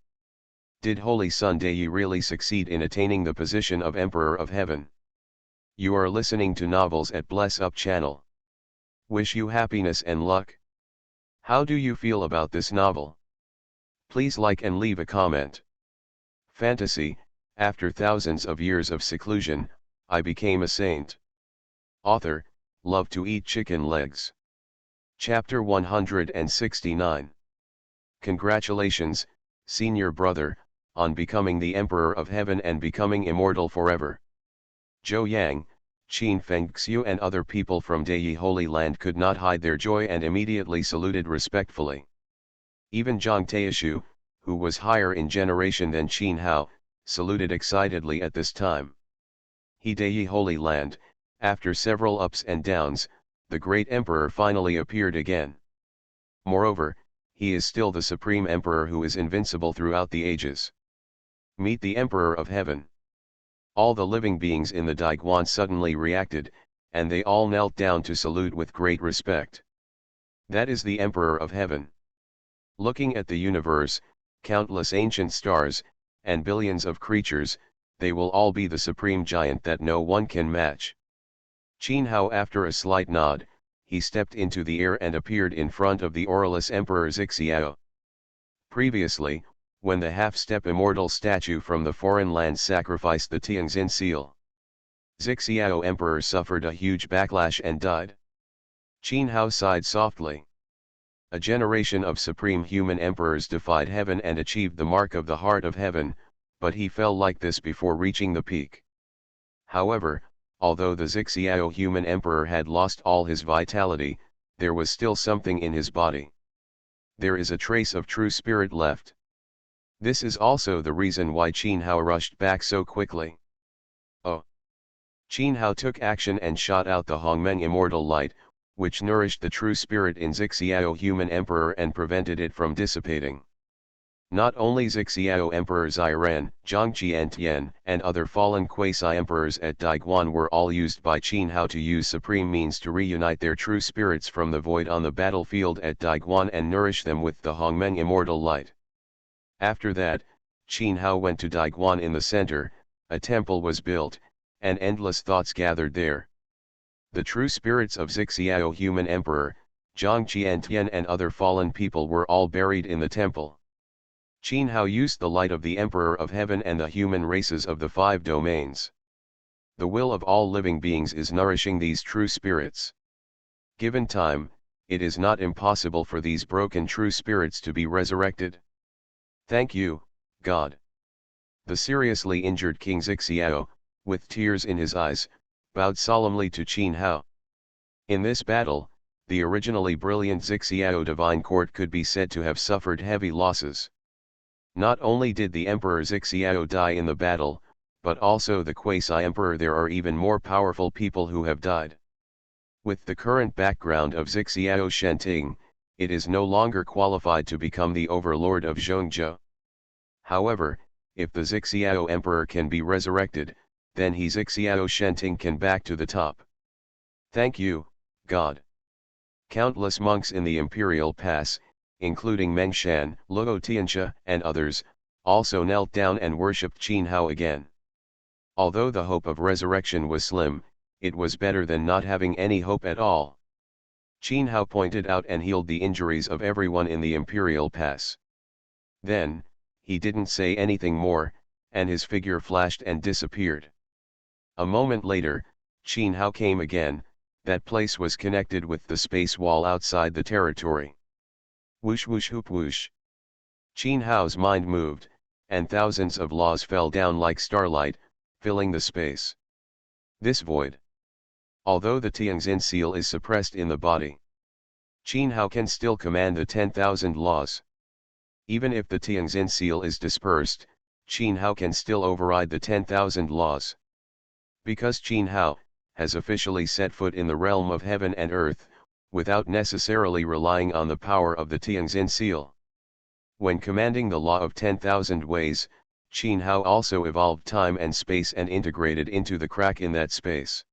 Did Holy Sun Deye really succeed in attaining the position of Emperor of Heaven? You are listening to Novels at Bless Up channel. Wish you happiness and luck. How do you feel about this novel? Please like and leave a comment. Fantasy, after thousands of years of seclusion, I became a saint. Author, love to eat chicken legs. Chapter 169. Congratulations, senior brother, on becoming the Emperor of Heaven and becoming immortal forever. Zhou Yang, Qin Fengxiu and other people from Deye Holy Land could not hide their joy and immediately saluted respectfully. Even Zhang Taishu, who was higher in generation than Qin Hao, saluted excitedly at this time. He Deye Holy Land, after several ups and downs, the great emperor finally appeared again. Moreover, he is still the supreme emperor who is invincible throughout the ages. Meet the Emperor of Heaven. All the living beings in the Daiguan suddenly reacted, and they all knelt down to salute with great respect. That is the Emperor of Heaven. Looking at the universe, countless ancient stars, and billions of creatures, they will all be the supreme giant that no one can match. Qin Hao, after a slight nod, he stepped into the air and appeared in front of the Aureless Emperor Zixiao. Previously, when the half-step immortal statue from the foreign land sacrificed the Tianjin seal, Zixiao Emperor suffered a huge backlash and died. Qin Hao sighed softly. A generation of supreme human emperors defied heaven and achieved the mark of the heart of heaven, but he fell like this before reaching the peak. However, although the Zixiao human emperor had lost all his vitality, there was still something in his body. There is a trace of true spirit left. This is also the reason why Qin Hao rushed back so quickly. Oh! Qin Hao took action and shot out the Hongmeng immortal light, which nourished the true spirit in Zixiao human emperor and prevented it from dissipating. Not only Zixiao Emperor Xiran, Zhang Qiantian, and other fallen quasi-emperors at Daiguan were all used by Qin Hao to use supreme means to reunite their true spirits from the void on the battlefield at Daiguan and nourish them with the Hongmeng immortal light. After that, Qin Hao went to Daiguan in the center, a temple was built, and endless thoughts gathered there. The true spirits of Zixiao human emperor, Zhang Qiantian and other fallen people were all buried in the temple. Qin Hao used the light of the Emperor of Heaven and the human races of the 5 domains. The will of all living beings is nourishing these true spirits. Given time, it is not impossible for these broken true spirits to be resurrected. Thank you, God. The seriously injured King Zixiao, with tears in his eyes, bowed solemnly to Qin Hao. In this battle, the originally brilliant Zixiao divine court could be said to have suffered heavy losses. Not only did the Emperor Zixiao die in the battle, but also the quasi-emperor. There are even more powerful people who have died. With the current background of Zixiao Shenting, it is no longer qualified to become the overlord of Zhongzhou. However, if the Zixiao Emperor can be resurrected, then he Zixiao Shenting can back to the top. Thank you, God. Countless monks in the Imperial Pass, including Mengshan, Luo Tianxia, and others, also knelt down and worshipped Qin Hao again. Although the hope of resurrection was slim, it was better than not having any hope at all. Qin Hao pointed out and healed the injuries of everyone in the Imperial Pass. Then, he didn't say anything more, and his figure flashed and disappeared. A moment later, Qin Hao came again. That place was connected with the space wall outside the territory. Whoosh whoosh hoop whoosh. Qin Hao's mind moved, and thousands of laws fell down like starlight, filling the space. This void. Although the Tianjin seal is suppressed in the body, Qin Hao can still command the 10,000 laws. Even if the Tianjin seal is dispersed, Qin Hao can still override the 10,000 laws. Because Qin Hao has officially set foot in the realm of heaven and earth, without necessarily relying on the power of the Tianjin seal. When commanding the law of 10,000 ways, Qin Hao also evolved time and space and integrated into the crack in that space.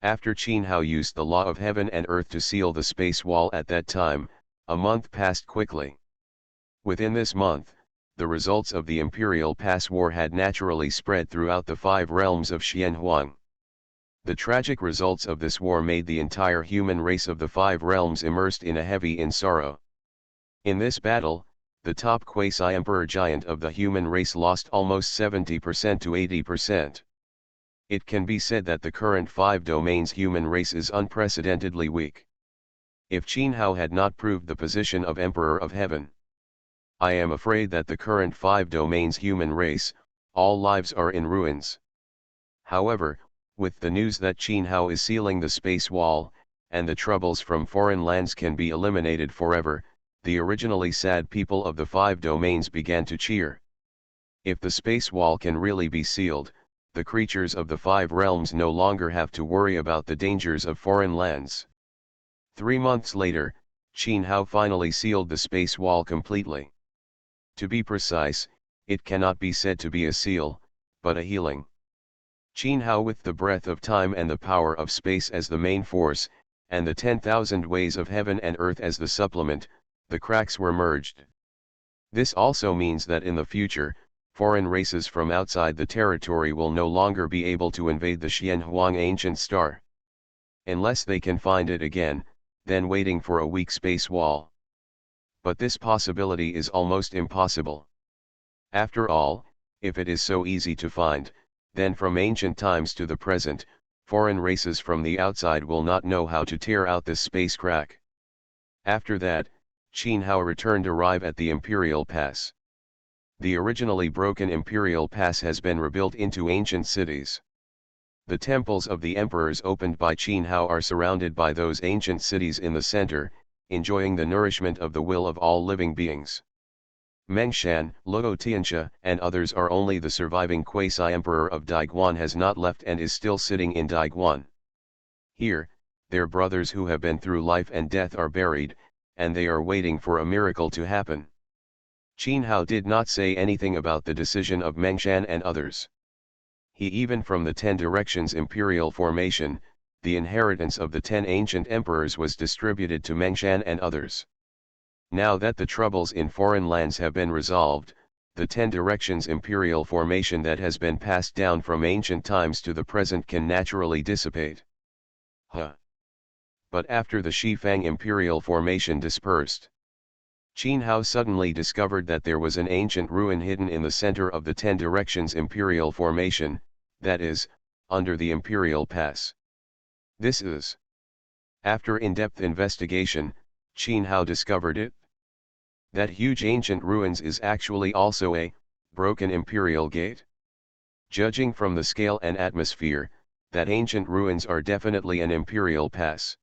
After Qin Hao used the law of heaven and earth to seal the space wall at that time, a month passed quickly. Within this month, the results of the Imperial Pass War had naturally spread throughout the 5 realms of Xianhuang. The tragic results of this war made the entire human race of the 5 realms immersed in a heavy sorrow. In this battle, the top quasi-emperor giant of the human race lost almost 70% to 80%. It can be said that the current 5 domains human race is unprecedentedly weak. If Qin Hao had not proved the position of Emperor of Heaven, I am afraid that the current 5 domains human race, all lives are in ruins. However, with the news that Qin Hao is sealing the space wall, and the troubles from foreign lands can be eliminated forever, the originally sad people of the 5 domains began to cheer. If the space wall can really be sealed, the creatures of the 5 realms no longer have to worry about the dangers of foreign lands. 3 months later, Qin Hao finally sealed the space wall completely. To be precise, it cannot be said to be a seal, but a healing. Qin Hao, with the breath of time and the power of space as the main force, and the 10,000 ways of heaven and earth as the supplement, the cracks were merged. This also means that in the future, foreign races from outside the territory will no longer be able to invade the Xianhuang ancient star. Unless they can find it again, then waiting for a weak space wall. But this possibility is almost impossible. After all, if it is so easy to find, then from ancient times to the present, foreign races from the outside will not know how to tear out this space crack. After that, Qin Hao returned to arrive at the Imperial Pass. The originally broken Imperial Pass has been rebuilt into ancient cities. The temples of the emperors opened by Qin Hao are surrounded by those ancient cities in the center, enjoying the nourishment of the will of all living beings. Mengshan, Luo Tianxia, and others are only the surviving quasi-emperor of Daiguan has not left and is still sitting in Daiguan. Here, their brothers who have been through life and death are buried, and they are waiting for a miracle to happen. Qin Hao did not say anything about the decision of Mengshan and others. He even from the 10 directions imperial formation, the inheritance of the 10 ancient emperors was distributed to Mengshan and others. Now that the troubles in foreign lands have been resolved, the 10 directions imperial formation that has been passed down from ancient times to the present can naturally dissipate. But after the Shifang imperial formation dispersed, Qin Hao suddenly discovered that there was an ancient ruin hidden in the center of the 10 directions imperial formation, that is, under the imperial pass. This is. After in-depth investigation, Qin Hao discovered it. That huge ancient ruins is actually also a broken imperial gate. Judging from the scale and atmosphere, that ancient ruins are definitely an imperial pass.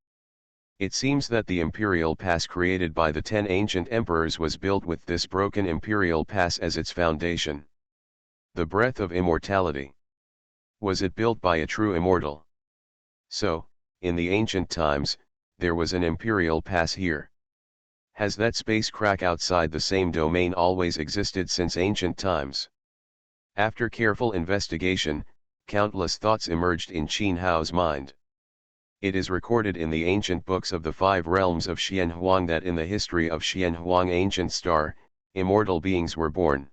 It seems that the imperial pass created by the 10 ancient emperors was built with this broken imperial pass as its foundation. The breath of immortality. Was it built by a true immortal? So, in the ancient times, there was an imperial pass here. Has that space crack outside the same domain always existed since ancient times? After careful investigation, countless thoughts emerged in Qin Hao's mind. It is recorded in the ancient books of the 5 realms of Xianhuang that in the history of Xianhuang ancient star, immortal beings were born.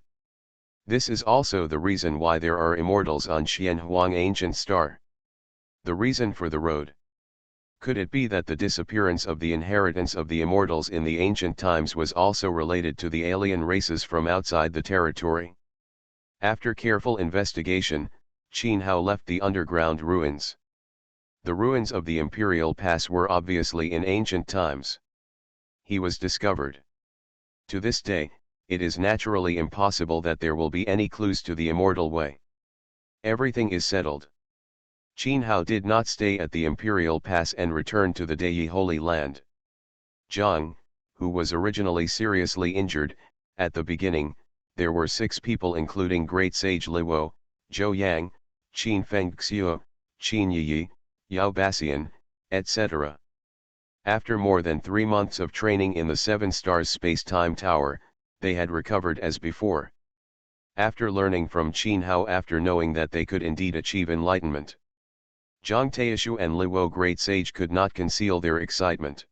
This is also the reason why there are immortals on Xianhuang ancient star. The reason for the road. Could it be that the disappearance of the inheritance of the immortals in the ancient times was also related to the alien races from outside the territory? After careful investigation, Qin Hao left the underground ruins. The ruins of the imperial pass were obviously in ancient times. He was discovered. To this day, it is naturally impossible that there will be any clues to the immortal way. Everything is settled. Qin Hao did not stay at the imperial pass and returned to the Dei Holy Land. Zhang, who was originally seriously injured, at the beginning, there were 6 people including great sage Liwo, Zhou Yang, Qin Fengxiu, Qin Yi, Yao Baxian, etc. After more than 3 months of training in the 7 Stars Space-Time Tower, they had recovered as before. After learning from Qin Hao, after knowing that they could indeed achieve enlightenment, Zhang Taishu and Liwo Great Sage could not conceal their excitement.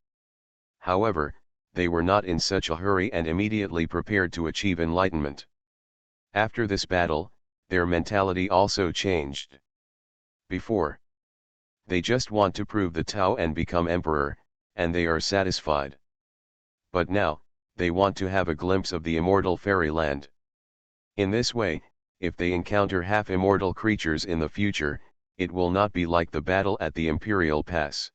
However, they were not in such a hurry and immediately prepared to achieve enlightenment. After this battle, their mentality also changed. Before, they just want to prove the Tao and become emperor, and they are satisfied. But now, they want to have a glimpse of the immortal fairyland. In this way, if they encounter half-immortal creatures in the future, it will not be like the battle at the Imperial Pass.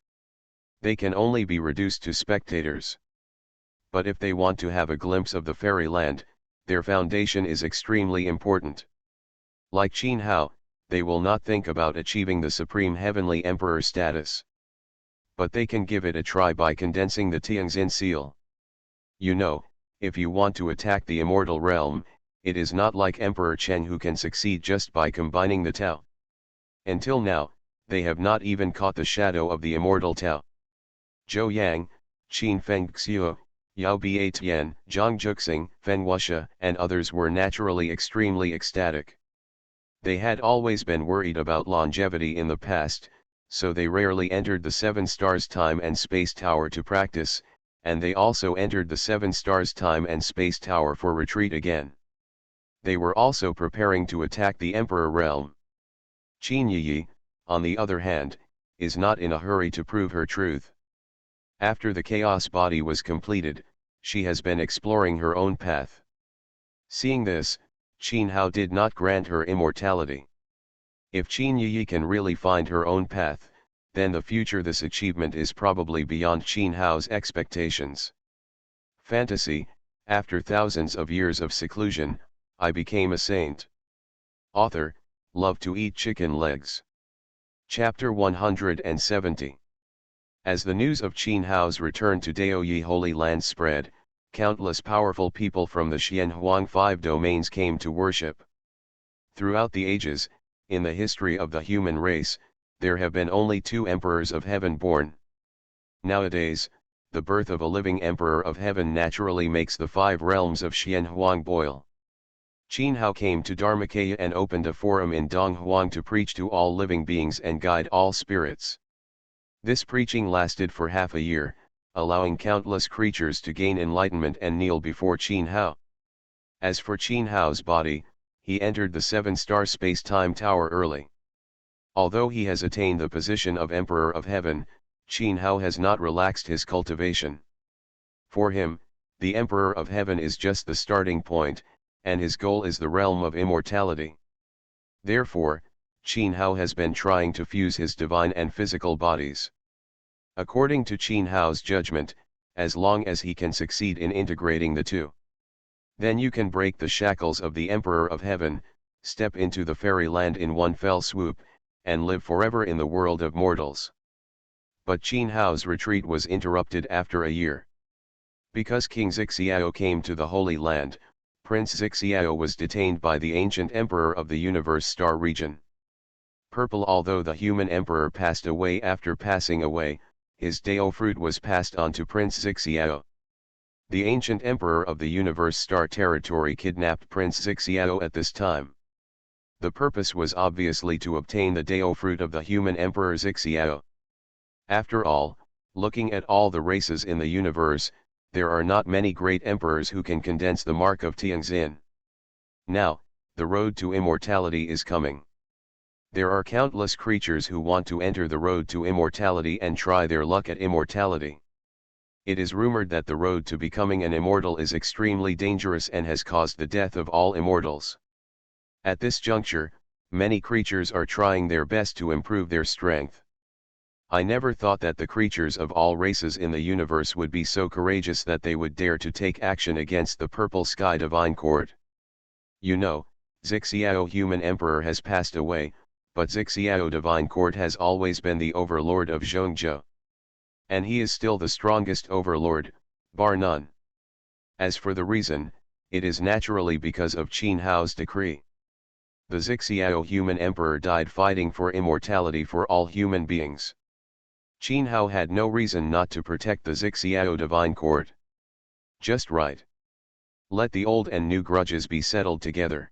They can only be reduced to spectators. But if they want to have a glimpse of the fairyland, their foundation is extremely important. Like Qin Hao, they will not think about achieving the supreme heavenly emperor status. But they can give it a try by condensing the Tianxin seal. You know, if you want to attack the immortal realm, it is not like Emperor Cheng who can succeed just by combining the Tao. Until now, they have not even caught the shadow of the immortal Tao. Zhou Yang, Qin Fengxiu, Yao Batian, Zhang Juxing, Feng Wuxia, and others were naturally extremely ecstatic. They had always been worried about longevity in the past, so they rarely entered the 7 Stars Time and Space Tower to practice, and they also entered the 7 Stars Time and Space Tower for retreat again. They were also preparing to attack the Emperor realm. Qin Yi, on the other hand, is not in a hurry to prove her truth. After the chaos body was completed, she has been exploring her own path. Seeing this, Qin Hao did not grant her immortality. If Qin Yi can really find her own path, then the future this achievement is probably beyond Qin Hao's expectations. Fantasy, after thousands of years of seclusion, I became a saint. Author, love to eat chicken legs. Chapter 170. As the news of Qin Hao's return to Daoyi Holy Land spread, countless powerful people from the Xianhuang 5 domains came to worship. Throughout the ages, in the history of the human race, there have been only 2 emperors of heaven born. Nowadays, the birth of a living emperor of heaven naturally makes the 5 realms of Xianhuang boil. Qin Hao came to Dharmakaya and opened a forum in Donghuang to preach to all living beings and guide all spirits. This preaching lasted for half a year, allowing countless creatures to gain enlightenment and kneel before Qin Hao. As for Qin Hao's body, he entered the 7-star space-time tower early. Although he has attained the position of Emperor of Heaven, Qin Hao has not relaxed his cultivation. For him, the Emperor of Heaven is just the starting point, and his goal is the realm of immortality. Therefore, Qin Hao has been trying to fuse his divine and physical bodies. According to Qin Hao's judgment, as long as he can succeed in integrating the two, then you can break the shackles of the Emperor of Heaven, step into the fairyland in one fell swoop, and live forever in the world of mortals. But Qin Hao's retreat was interrupted after a year. Because King Zixiao came to the Holy Land, Prince Zixiao was detained by the ancient Emperor of the Universe Star region. Purple. Although the human emperor passed away, after passing away, his Dao fruit was passed on to Prince Zixiao. The ancient emperor of the Universe Star territory kidnapped Prince Zixiao at this time. The purpose was obviously to obtain the Dao fruit of the human emperor Zixiao. After all, looking at all the races in the universe, there are not many great emperors who can condense the mark of Tianxin. Now, the road to immortality is coming. There are countless creatures who want to enter the road to immortality and try their luck at immortality. It is rumored that the road to becoming an immortal is extremely dangerous and has caused the death of all immortals. At this juncture, many creatures are trying their best to improve their strength. I never thought that the creatures of all races in the universe would be so courageous that they would dare to take action against the Purple Sky Divine Court. You know, Zixiao Human Emperor has passed away, but Zixiao Divine Court has always been the overlord of Zhongzhou. And he is still the strongest overlord, bar none. As for the reason, it is naturally because of Qin Hao's decree. The Zixiao human emperor died fighting for immortality for all human beings. Qin Hao had no reason not to protect the Zixiao divine court. Just right. Let the old and new grudges be settled together.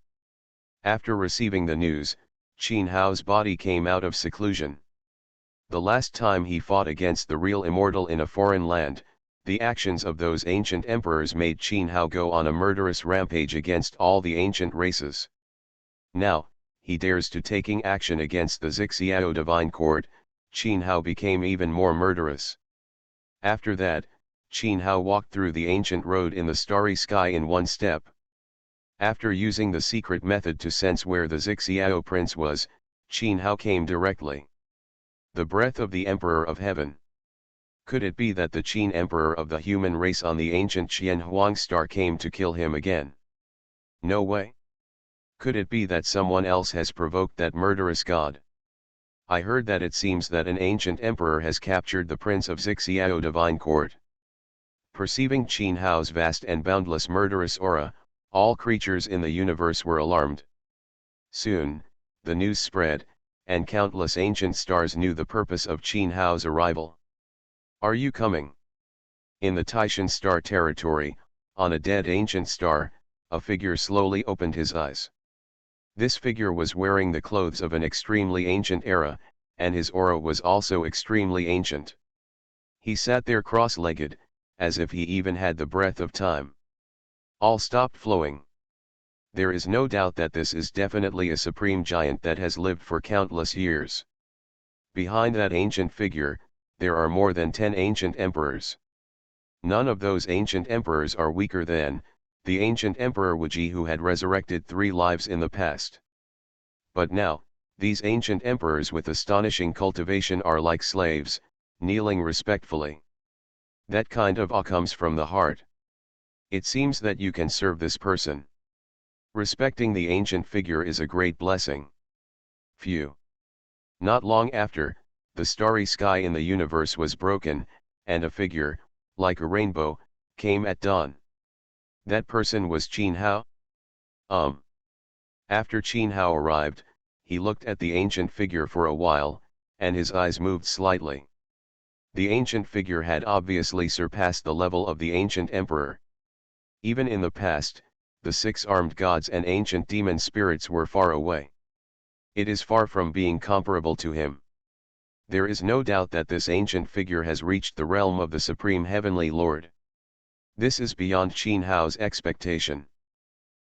After receiving the news, Qin Hao's body came out of seclusion. The last time he fought against the real immortal in a foreign land, the actions of those ancient emperors made Qin Hao go on a murderous rampage against all the ancient races. Now, he dares to taking action against the Zixiao divine court. Qin Hao became even more murderous. After that, Qin Hao walked through the ancient road in the starry sky in one step. After using the secret method to sense where the Zixiao prince was, Qin Hao came directly. The breath of the Emperor of Heaven. Could it be that the Qin Emperor of the human race on the ancient Qianhuang star came to kill him again? No way. Could it be that someone else has provoked that murderous god? I heard that it seems that an ancient emperor has captured the prince of Zixiao divine court. Perceiving Qin Hao's vast and boundless murderous aura, all creatures in the universe were alarmed. Soon, the news spread, and countless ancient stars knew the purpose of Qin Hao's arrival. Are you coming? In the Taishan star territory, on a dead ancient star, a figure slowly opened his eyes. This figure was wearing the clothes of an extremely ancient era, and his aura was also extremely ancient. He sat there cross-legged, as if he even had the breath of time. All stopped flowing. There is no doubt that this is definitely a supreme giant that has lived for countless years. Behind that ancient figure, there are more than 10 ancient emperors. None of those ancient emperors are weaker than the ancient Emperor Wuji, who had resurrected 3 lives in the past. But now, these ancient emperors with astonishing cultivation are like slaves, kneeling respectfully. That kind of awe comes from the heart. It seems that you can serve this person. Respecting the ancient figure is a great blessing. Phew. Not long after, the starry sky in the universe was broken, and a figure, like a rainbow, came at dawn. That person was Qin Hao? After Qin Hao arrived, he looked at the ancient figure for a while, and his eyes moved slightly. The ancient figure had obviously surpassed the level of the ancient emperor. Even in the past, the 6-armed gods and ancient demon spirits were far away. It is far from being comparable to him. There is no doubt that this ancient figure has reached the realm of the Supreme Heavenly Lord. This is beyond Qin Hao's expectation.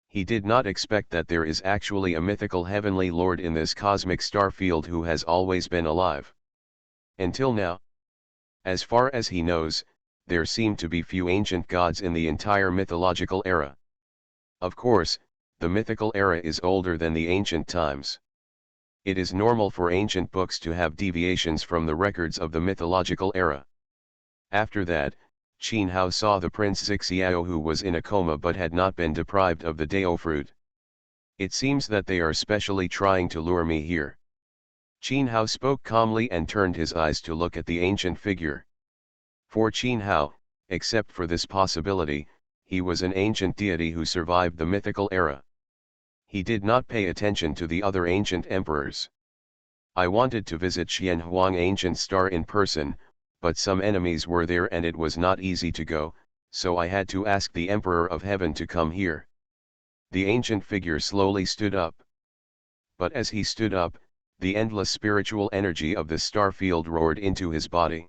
He did not expect that there is actually a mythical Heavenly Lord in this cosmic star field who has always been alive. Until now, as far as he knows, there seem to be few ancient gods in the entire mythological era. Of course, the mythical era is older than the ancient times. It is normal for ancient books to have deviations from the records of the mythological era. After that, Qin Hao saw the Prince Zixiao, who was in a coma but had not been deprived of the Dao fruit. It seems that they are specially trying to lure me here. Qin Hao spoke calmly and turned his eyes to look at the ancient figure. For Qin Hao, except for this possibility, he was an ancient deity who survived the mythical era. He did not pay attention to the other ancient emperors. I wanted to visit Qianhuang ancient star in person, but some enemies were there and it was not easy to go, so I had to ask the Emperor of Heaven to come here. The ancient figure slowly stood up. But as he stood up, the endless spiritual energy of the star field roared into his body.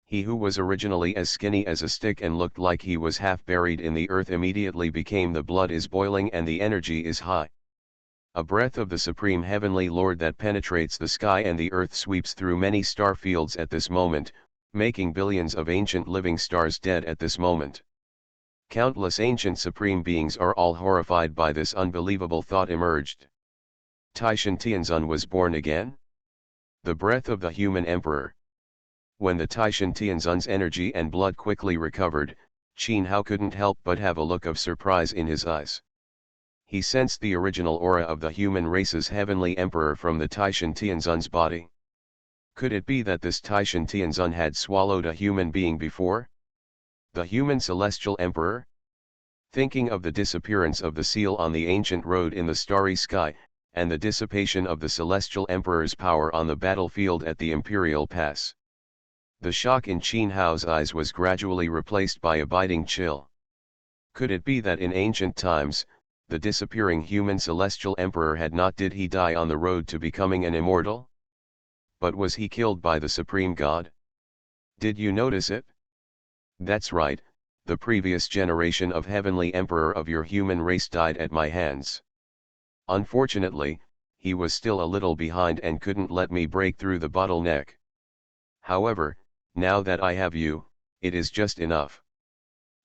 He who was originally as skinny as a stick and looked like he was half buried in the earth immediately became the blood is boiling and the energy is high. A breath of the Supreme Heavenly Lord that penetrates the sky and the earth sweeps through many star fields at this moment, making billions of ancient living stars dead at this moment. Countless ancient supreme beings are all horrified by this unbelievable thought emerged. Taishan Tianzun was born again? The breath of the human emperor. When the Taishan Tianzun's energy and blood quickly recovered, Qin Hao couldn't help but have a look of surprise in his eyes. He sensed the original aura of the human race's heavenly emperor from the Taishan Tianzun's body. Could it be that this Taishan Tianzun had swallowed a human being before? The human celestial emperor? Thinking of the disappearance of the seal on the ancient road in the starry sky, and the dissipation of the celestial emperor's power on the battlefield at the Imperial Pass. The shock in Qin Hao's eyes was gradually replaced by abiding chill. Could it be that in ancient times, the disappearing human celestial emperor had not did he die on the road to becoming an immortal? But was he killed by the supreme god? Did you notice it? That's right, the previous generation of heavenly emperor of your human race died at my hands. Unfortunately, he was still a little behind and couldn't let me break through the bottleneck. However, now that I have you, it is just enough.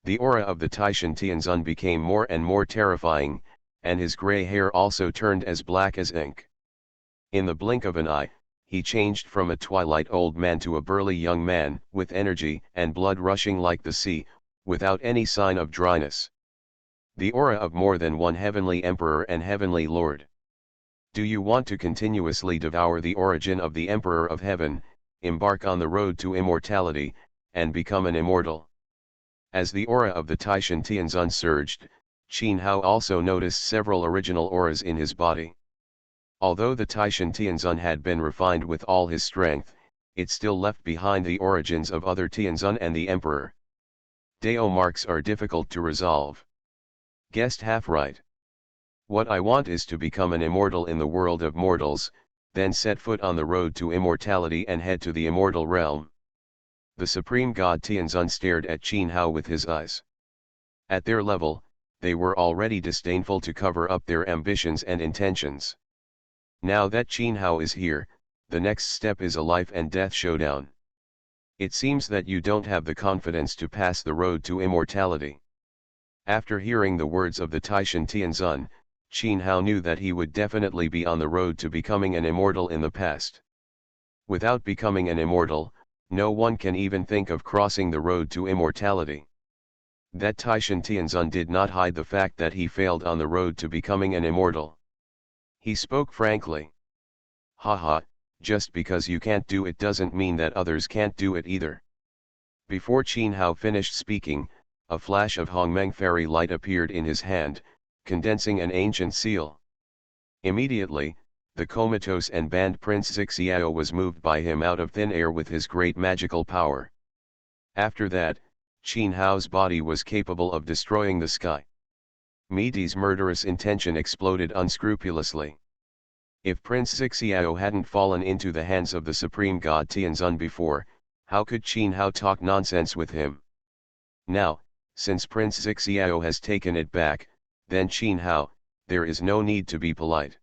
The aura of the Taishan Tianzun became more and more terrifying, and his gray hair also turned as black as ink. In the blink of an eye, he changed from a twilight old man to a burly young man, with energy and blood rushing like the sea, without any sign of dryness. The aura of more than one heavenly emperor and heavenly lord. Do you want to continuously devour the origin of the emperor of heaven, embark on the road to immortality, and become an immortal? As the aura of the Taishan Tianzun surged, Qin Hao also noticed several original auras in his body. Although the Taishan Tianzun had been refined with all his strength, it still left behind the origins of other Tianzun and the emperor. Dao marks are difficult to resolve. Guessed half right. What I want is to become an immortal in the world of mortals, then set foot on the road to immortality and head to the immortal realm. The supreme god Tianzun stared at Qin Hao with his eyes. At their level, they were already disdainful to cover up their ambitions and intentions. Now that Qin Hao is here, the next step is a life and death showdown. It seems that you don't have the confidence to pass the road to immortality. After hearing the words of the Taishan Tianzun, Qin Hao knew that he would definitely be on the road to becoming an immortal in the past. Without becoming an immortal, no one can even think of crossing the road to immortality. That Taishan Tianzun did not hide the fact that he failed on the road to becoming an immortal. He spoke frankly. Haha, just because you can't do it doesn't mean that others can't do it either. Before Qin Hao finished speaking, a flash of Hongmeng fairy light appeared in his hand, condensing an ancient seal. Immediately, the comatose and banned Prince Xiao was moved by him out of thin air with his great magical power. After that, Qin Hao's body was capable of destroying the sky. Midi's murderous intention exploded unscrupulously. If Prince Xiao hadn't fallen into the hands of the supreme god Tianzun before, how could Qin Hao talk nonsense with him? Now, since Prince Xiao has taken it back, then Qin Hao, there is no need to be polite.